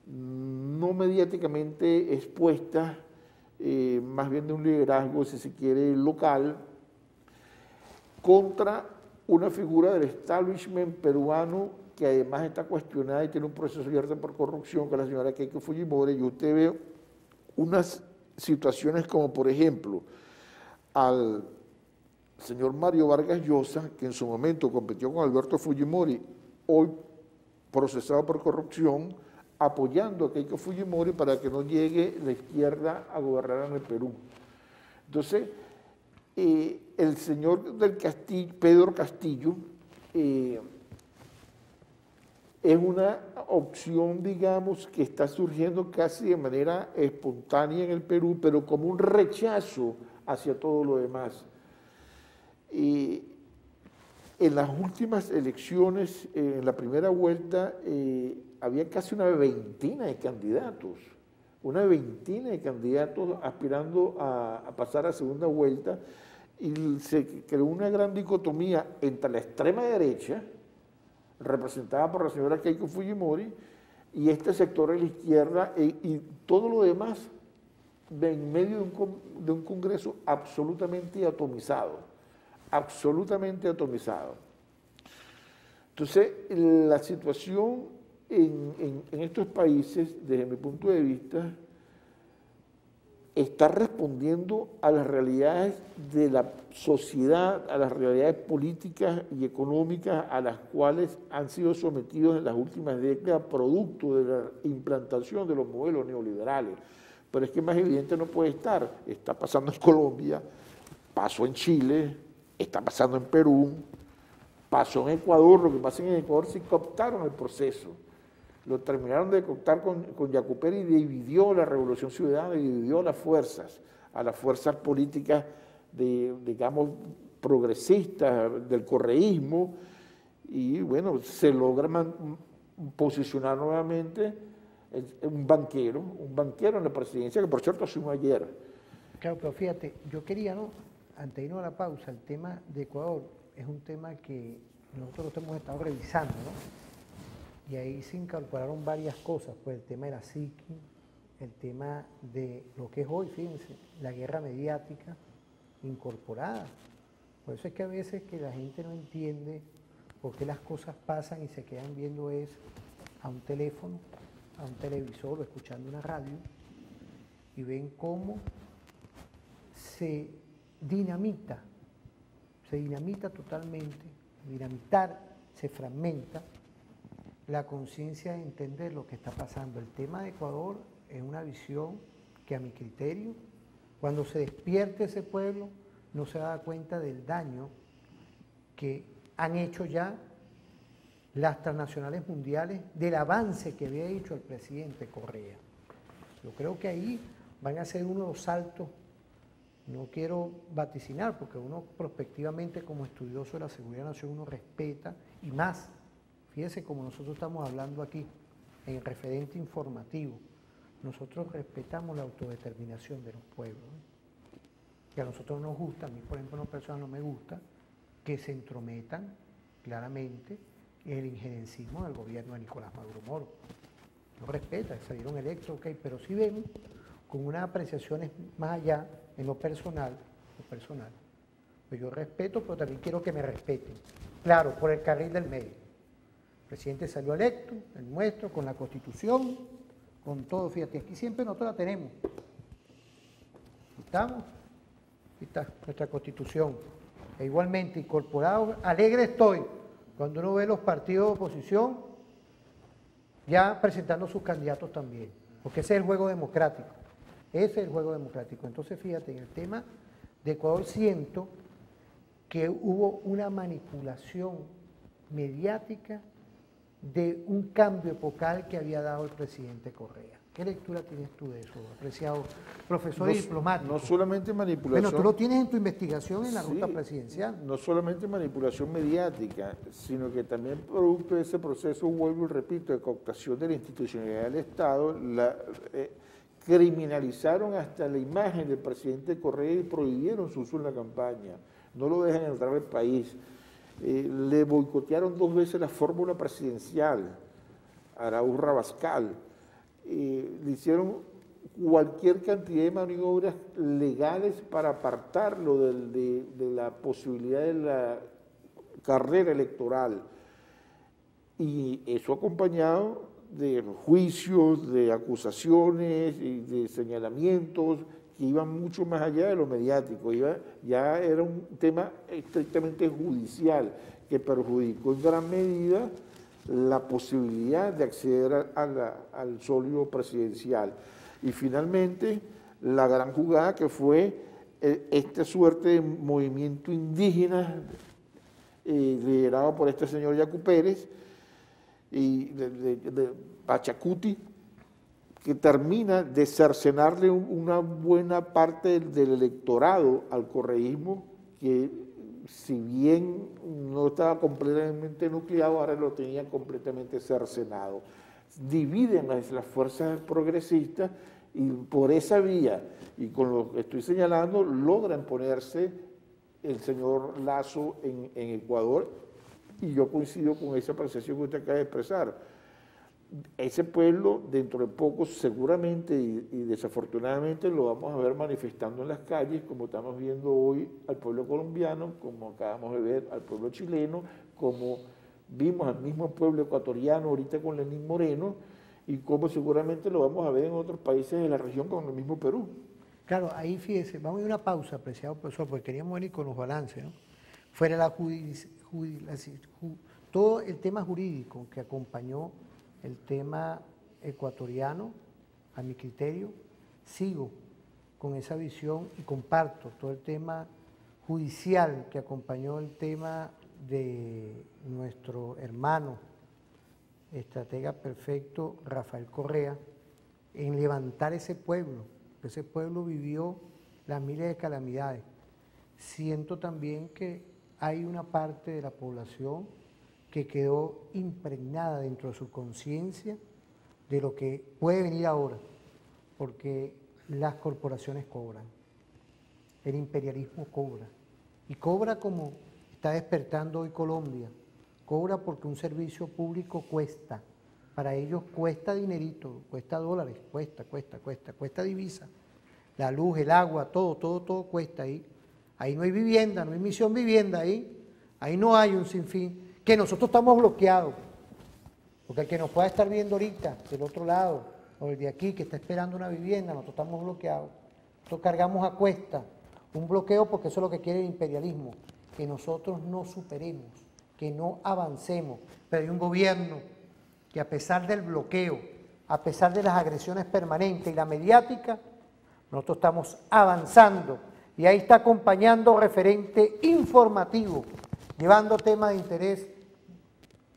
no mediáticamente expuesta, más bien de un liderazgo, si se quiere, local, contra una figura del establishment peruano que además está cuestionada y tiene un proceso abierto por corrupción, que es la señora Keiko Fujimori, y usted ve unas situaciones como, por ejemplo, al señor Mario Vargas Llosa, que en su momento compitió con Alberto Fujimori, hoy procesado por corrupción, apoyando a Keiko Fujimori para que no llegue la izquierda a gobernar en el Perú. Entonces, el señor del Castillo, Pedro Castillo, es una opción, digamos, que está surgiendo casi de manera espontánea en el Perú, pero como un rechazo hacia todo lo demás. En las últimas elecciones, en la primera vuelta, había casi una veintena de candidatos aspirando a pasar a segunda vuelta, y se creó una gran dicotomía entre la extrema derecha, representada por la señora Keiko Fujimori, y este sector de la izquierda, y todo lo demás en medio de un Congreso absolutamente atomizado. Entonces, la situación en estos países, desde mi punto de vista, está respondiendo a las realidades de la sociedad, a las realidades políticas y económicas a las cuales han sido sometidos en las últimas décadas producto de la implantación de los modelos neoliberales. Pero es que más evidente no puede estar. Está pasando en Colombia, pasó en Chile, está pasando en Perú, pasó en Ecuador. Lo que pasa en Ecuador sí cooptaron el proceso. Lo terminaron de cooptar con Yacuperi y dividió la Revolución Ciudadana y dividió a las fuerzas políticas, digamos, progresistas, del correísmo, y bueno, se logra posicionar nuevamente un banquero en la presidencia, que por cierto asumió ayer. Claro, pero fíjate, yo quería, ¿no?, antes de irnos a la pausa, el tema de Ecuador es un tema que nosotros hemos estado revisando, ¿no? Y ahí se incorporaron varias cosas, pues el tema de la psiqui, el tema de lo que es hoy, fíjense, la guerra mediática incorporada. Por eso es que a veces que la gente no entiende por qué las cosas pasan y se quedan viendo es a un teléfono, a un televisor o escuchando una radio, y ven cómo se dinamita totalmente, se fragmenta la conciencia de entender lo que está pasando. El tema de Ecuador es una visión que, a mi criterio, cuando se despierte ese pueblo, no se da cuenta del daño que han hecho ya las transnacionales mundiales, del avance que había hecho el presidente Correa. Yo creo que ahí van a ser uno de los saltos. No quiero vaticinar, porque uno prospectivamente como estudioso de la seguridad nacional uno respeta, y más, fíjese como nosotros estamos hablando aquí, en el referente informativo, nosotros respetamos la autodeterminación de los pueblos, ¿no? Que a nosotros nos gusta, a mí por ejemplo una persona no me gusta, que se entrometan claramente en el injerencismo del gobierno de Nicolás Maduro Moro. No respeta, salieron electos, ok, pero sí vemos con unas apreciaciones más allá en lo personal. Pues yo respeto, pero también quiero que me respeten. Claro, por el carril del medio. El presidente salió electo, el nuestro, con la Constitución, con todo. Fíjate, aquí siempre nosotros la tenemos. ¿Estamos? Aquí está nuestra Constitución. E igualmente, incorporado, alegre estoy cuando uno ve los partidos de oposición ya presentando sus candidatos también, porque ese es el juego democrático. Ese es el juego democrático. Entonces, fíjate, en el tema de Ecuador siento que hubo una manipulación mediática de un cambio epocal que había dado el presidente Correa. ¿Qué lectura tienes tú de eso, apreciado profesor y diplomático? No solamente manipulación. Bueno, tú lo tienes en tu investigación en la ruta presidencial. No solamente manipulación mediática, sino que también producto de ese proceso, vuelvo y repito, de cooptación de la institucionalidad del Estado, criminalizaron hasta la imagen del presidente Correa y prohibieron su uso en la campaña. No lo dejan entrar al país. Le boicotearon 2 veces la fórmula presidencial, Araúz Rabascal. Le hicieron cualquier cantidad de maniobras legales para apartarlo de la posibilidad de la carrera electoral. Y eso acompañado de juicios, de acusaciones y de señalamientos que iban mucho más allá de lo mediático. Ya era un tema estrictamente judicial que perjudicó en gran medida la posibilidad de acceder al sólido presidencial. Y finalmente, la gran jugada que fue esta suerte de movimiento indígena liderado por este señor Yacu Pérez y de Pachacuti, que termina de cercenarle una buena parte del electorado al correísmo, que si bien no estaba completamente nucleado, ahora lo tenía completamente cercenado. Dividen las fuerzas progresistas y por esa vía, y con lo que estoy señalando, logran ponerse el señor Lasso en Ecuador, y yo coincido con esa apreciación que usted acaba de expresar. Ese pueblo, dentro de poco, seguramente y desafortunadamente, lo vamos a ver manifestando en las calles, como estamos viendo hoy al pueblo colombiano, como acabamos de ver al pueblo chileno, como vimos al mismo pueblo ecuatoriano ahorita con Lenín Moreno, y como seguramente lo vamos a ver en otros países de la región, con el mismo Perú. Claro, ahí fíjese, vamos a ir a una pausa, apreciado profesor, porque queríamos venir con los balances, ¿no? Fuera todo el tema jurídico que acompañó el tema ecuatoriano, a mi criterio, sigo con esa visión y comparto todo el tema judicial que acompañó el tema de nuestro hermano, estratega perfecto, Rafael Correa, en levantar ese pueblo. Ese pueblo vivió las miles de calamidades. Siento también que hay una parte de la población que quedó impregnada dentro de su conciencia de lo que puede venir ahora, porque las corporaciones cobran, el imperialismo cobra, y cobra como está despertando hoy Colombia, cobra porque un servicio público cuesta, para ellos cuesta dinerito, cuesta dólares, cuesta divisa, la luz, el agua, todo cuesta ahí. Ahí no hay vivienda, no hay misión vivienda ahí no hay un sinfín, que nosotros estamos bloqueados, porque el que nos pueda estar viendo ahorita, del otro lado, o el de aquí, que está esperando una vivienda, nosotros estamos bloqueados. Nosotros cargamos a cuesta un bloqueo porque eso es lo que quiere el imperialismo, que nosotros no superemos, que no avancemos. Pero hay un gobierno que a pesar del bloqueo, a pesar de las agresiones permanentes y la mediática, nosotros estamos avanzando. Y ahí está acompañando referente informativo, llevando temas de interés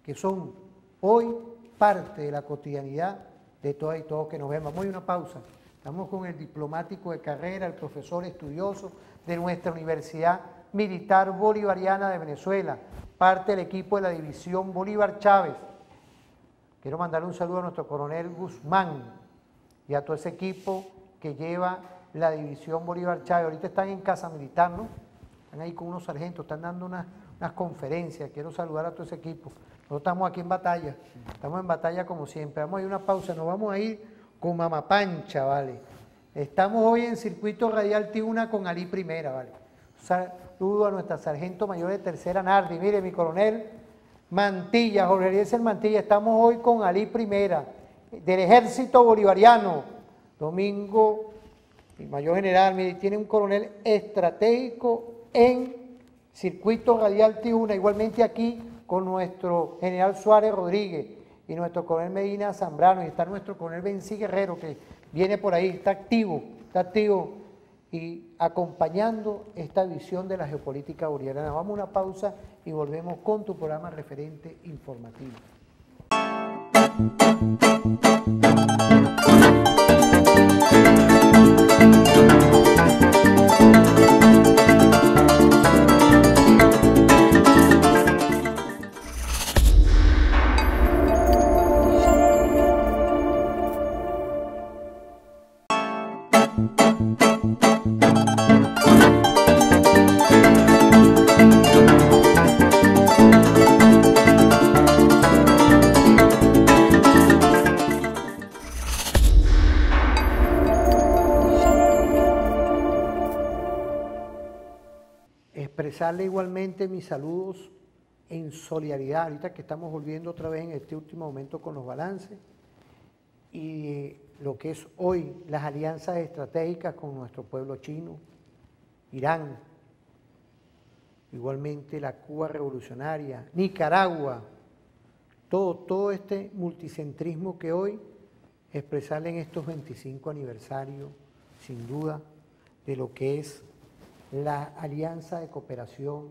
que son hoy parte de la cotidianidad de todas y todos que nos vemos. Vamos a una pausa. Estamos con el diplomático de carrera, el profesor estudioso de nuestra Universidad Militar Bolivariana de Venezuela, parte del equipo de la División Bolívar Chávez, Quiero mandarle un saludo a nuestro coronel Guzmán y a todo ese equipo que lleva la división Bolívar Chávez. Ahorita están en Casa Militar, ¿no? Están ahí con unos sargentos, están dando unas conferencias. Quiero saludar a todo ese equipo. Nosotros estamos aquí en batalla, estamos en batalla como siempre. Vamos a ir a una pausa, nos vamos a ir con Mamá Pancha, ¿vale? Estamos hoy en Circuito Radial Tiuna con Ali Primera, ¿vale? Un saludo a nuestra sargento mayor de tercera Nardi. Mire, mi coronel Mantilla, Jorge Eliezer Mantilla, estamos hoy con Ali Primera, del Ejército Bolivariano. Domingo, el mayor general, mire, tiene un coronel estratégico en Circuito Radial Tiuna, igualmente aquí con nuestro general Suárez Rodríguez y nuestro coronel Medina Zambrano, y está nuestro coronel Bencí Guerrero, que viene por ahí, está activo y acompañando esta visión de la geopolítica bolivariana. Vamos a una pausa y volvemos con tu programa referente informativo. Expresarle igualmente mis saludos en solidaridad, ahorita que estamos volviendo otra vez en este último momento con los balances, y lo que es hoy las alianzas estratégicas con nuestro pueblo chino, Irán, igualmente la Cuba revolucionaria, Nicaragua, todo este multicentrismo que hoy expresarle en estos 25 aniversarios, sin duda, de lo que es la alianza de cooperación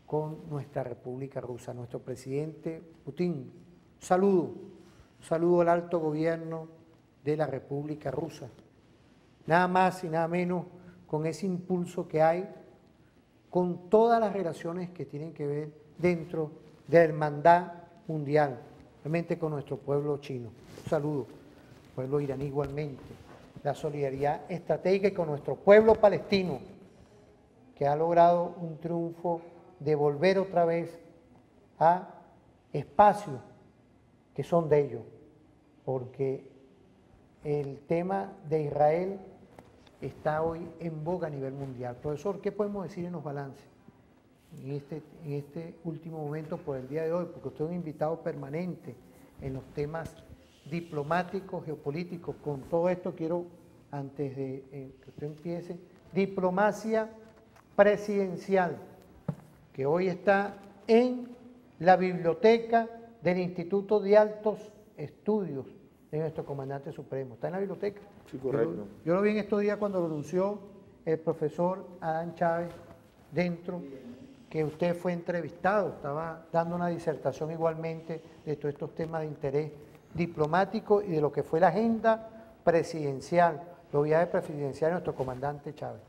con nuestra República Rusa. Nuestro presidente Putin, un saludo al alto gobierno de la República Rusa. Nada más y nada menos con ese impulso que hay con todas las relaciones que tienen que ver dentro de la hermandad mundial, realmente con nuestro pueblo chino. Un saludo, pueblo iraní igualmente. La solidaridad estratégica y con nuestro pueblo palestino, que ha logrado un triunfo de volver otra vez a espacios que son de ellos, porque el tema de Israel está hoy en boga a nivel mundial. Profesor, ¿qué podemos decir en los balances en este último momento por el día de hoy? Porque usted es un invitado permanente en los temas diplomáticos, geopolíticos. Con todo esto quiero, antes de que usted empiece, diplomacia presidencial, que hoy está en la biblioteca del Instituto de Altos Estudios de nuestro comandante supremo. ¿Está en la biblioteca? Sí, correcto. Yo lo vi en estos días cuando lo anunció el profesor Adán Chávez dentro, que usted fue entrevistado, estaba dando una disertación igualmente de todos estos temas de interés diplomático y de lo que fue la agenda presidencial, los viajes presidenciales de nuestro comandante Chávez.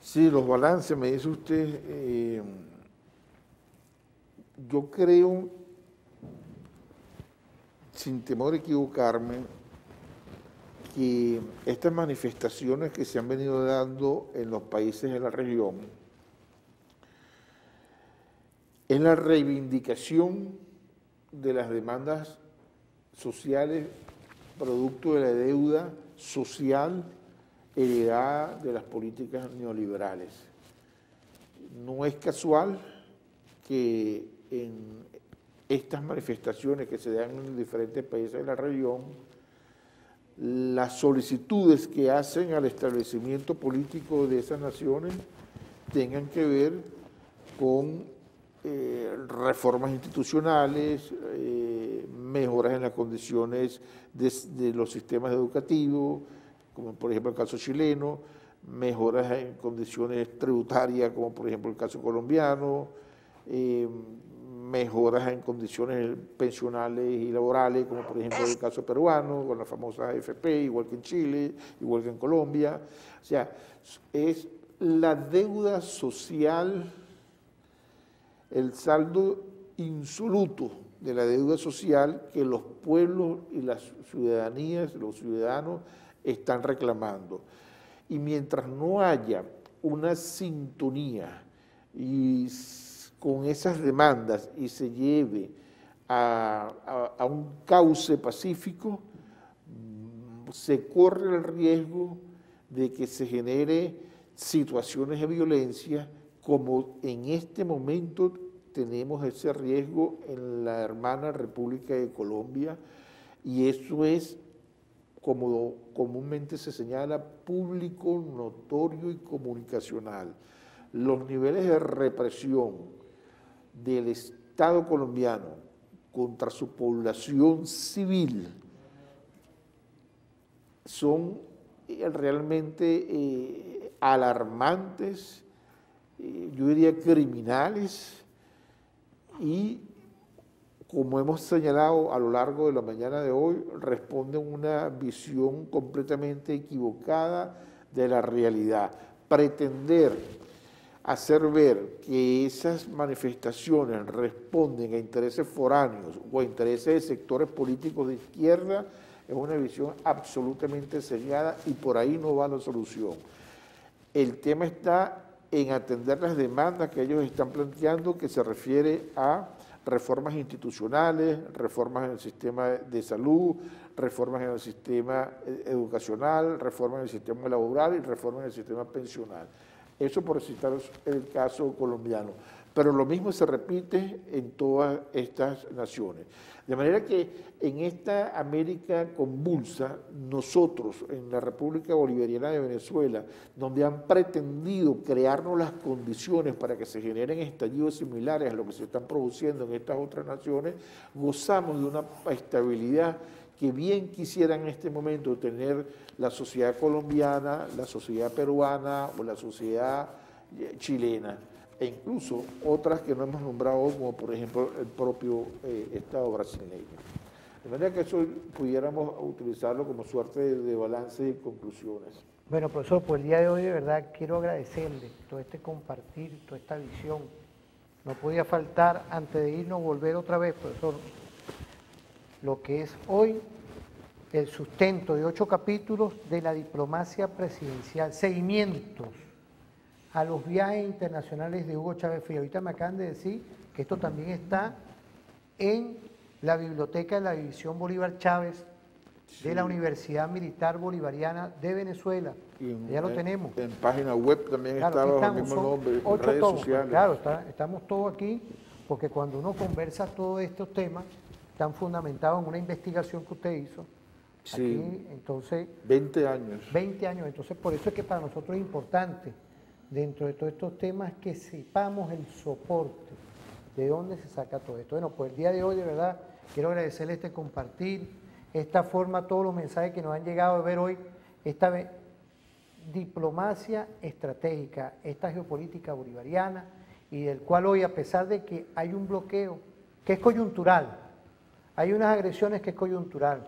Sí, los balances, me dice usted, yo creo, sin temor a equivocarme, que estas manifestaciones que se han venido dando en los países de la región es la reivindicación de las demandas sociales producto de la deuda social heredada de las políticas neoliberales. No es casual que en estas manifestaciones que se dan en diferentes países de la región, las solicitudes que hacen al establecimiento político de esas naciones tengan que ver con reformas institucionales, mejoras en las condiciones de los sistemas educativos, como por ejemplo el caso chileno, mejoras en condiciones tributarias, como por ejemplo el caso colombiano, mejoras en condiciones pensionales y laborales, como por ejemplo el caso peruano, con la famosa AFP, igual que en Chile, igual que en Colombia. O sea, es la deuda social, el saldo insoluto de la deuda social que los pueblos y las ciudadanías, los ciudadanos están reclamando. Y mientras no haya una sintonía y con esas demandas y se lleve a un cauce pacífico, se corre el riesgo de que se genere situaciones de violencia, como en este momento tenemos ese riesgo en la hermana República de Colombia, y eso es, como comúnmente se señala, público, notorio y comunicacional. Los niveles de represión del Estado colombiano contra su población civil son realmente alarmantes, yo diría criminales, y como hemos señalado a lo largo de la mañana de hoy, responden a una visión completamente equivocada de la realidad. Pretender hacer ver que esas manifestaciones responden a intereses foráneos o a intereses de sectores políticos de izquierda es una visión absolutamente cegada, y por ahí no va la solución. El tema está en atender las demandas que ellos están planteando, que se refiere a reformas institucionales, reformas en el sistema de salud, reformas en el sistema educacional, reformas en el sistema laboral y reformas en el sistema pensional. Eso por citar el caso colombiano. Pero lo mismo se repite en todas estas naciones. De manera que en esta América convulsa, nosotros en la República Bolivariana de Venezuela, donde han pretendido crearnos las condiciones para que se generen estallidos similares a lo que se están produciendo en estas otras naciones, gozamos de una estabilidad que bien quisiera en este momento tener la sociedad colombiana, la sociedad peruana o la sociedad chilena, e incluso otras que no hemos nombrado, como por ejemplo el propio Estado brasileño. De manera que eso pudiéramos utilizarlo como suerte de balance y conclusiones. Bueno, profesor, por el día de hoy de verdad quiero agradecerle todo este compartir, toda esta visión. No podía faltar, antes de irnos, volver otra vez, profesor, lo que es hoy el sustento de 8 capítulos de la diplomacia presidencial, seguimientos a los viajes internacionales de Hugo Chávez Frías. Ahorita me acaban de decir que esto también está en la biblioteca de la División Bolívar Chávez de la Universidad Militar Bolivariana de Venezuela. Ya lo tenemos. En página web también está bajo el mismo nombre, en redes sociales. Claro, estamos todos aquí, porque cuando uno conversa todos estos temas, están fundamentados en una investigación que usted hizo. Sí, aquí, entonces, 20 años. 20 años, entonces por eso es que para nosotros es importante, dentro de todos estos temas, que sepamos el soporte, de dónde se saca todo esto. Bueno, pues el día de hoy, de verdad, quiero agradecerle este compartir, esta forma, todos los mensajes que nos han llegado a ver hoy, esta diplomacia estratégica, esta geopolítica bolivariana, y del cual hoy, a pesar de que hay un bloqueo que es coyuntural, hay unas agresiones que es coyuntural,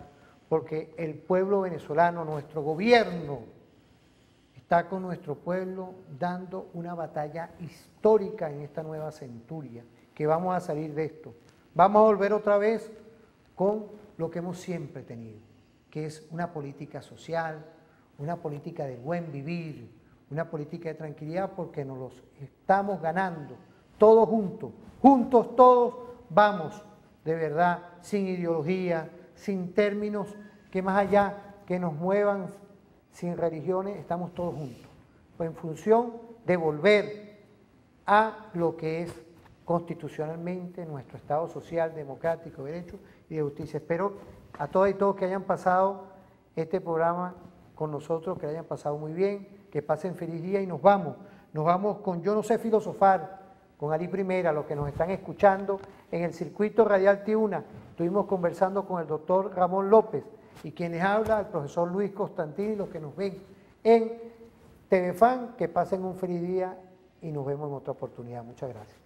porque el pueblo venezolano, nuestro gobierno, está con nuestro pueblo dando una batalla histórica en esta nueva centuria, que vamos a salir de esto. Vamos a volver otra vez con lo que hemos siempre tenido, que es una política social, una política de buen vivir, una política de tranquilidad, porque nos los estamos ganando, todos juntos, juntos todos vamos, de verdad, sin ideología, sin términos que más allá que nos muevan, sin religiones, estamos todos juntos, pues en función de volver a lo que es constitucionalmente nuestro Estado social, democrático, de derecho y de justicia. Espero a todas y todos que hayan pasado este programa con nosotros, que hayan pasado muy bien, que pasen feliz día, y nos vamos con Yo No Sé Filosofar, con Ali Primera, los que nos están escuchando en el circuito radial Tiuna. Estuvimos conversando con el doctor Ramón López, y quienes habla, el profesor Luis Constantini, los que nos ven en TVFan, que pasen un feliz día y nos vemos en otra oportunidad. Muchas gracias.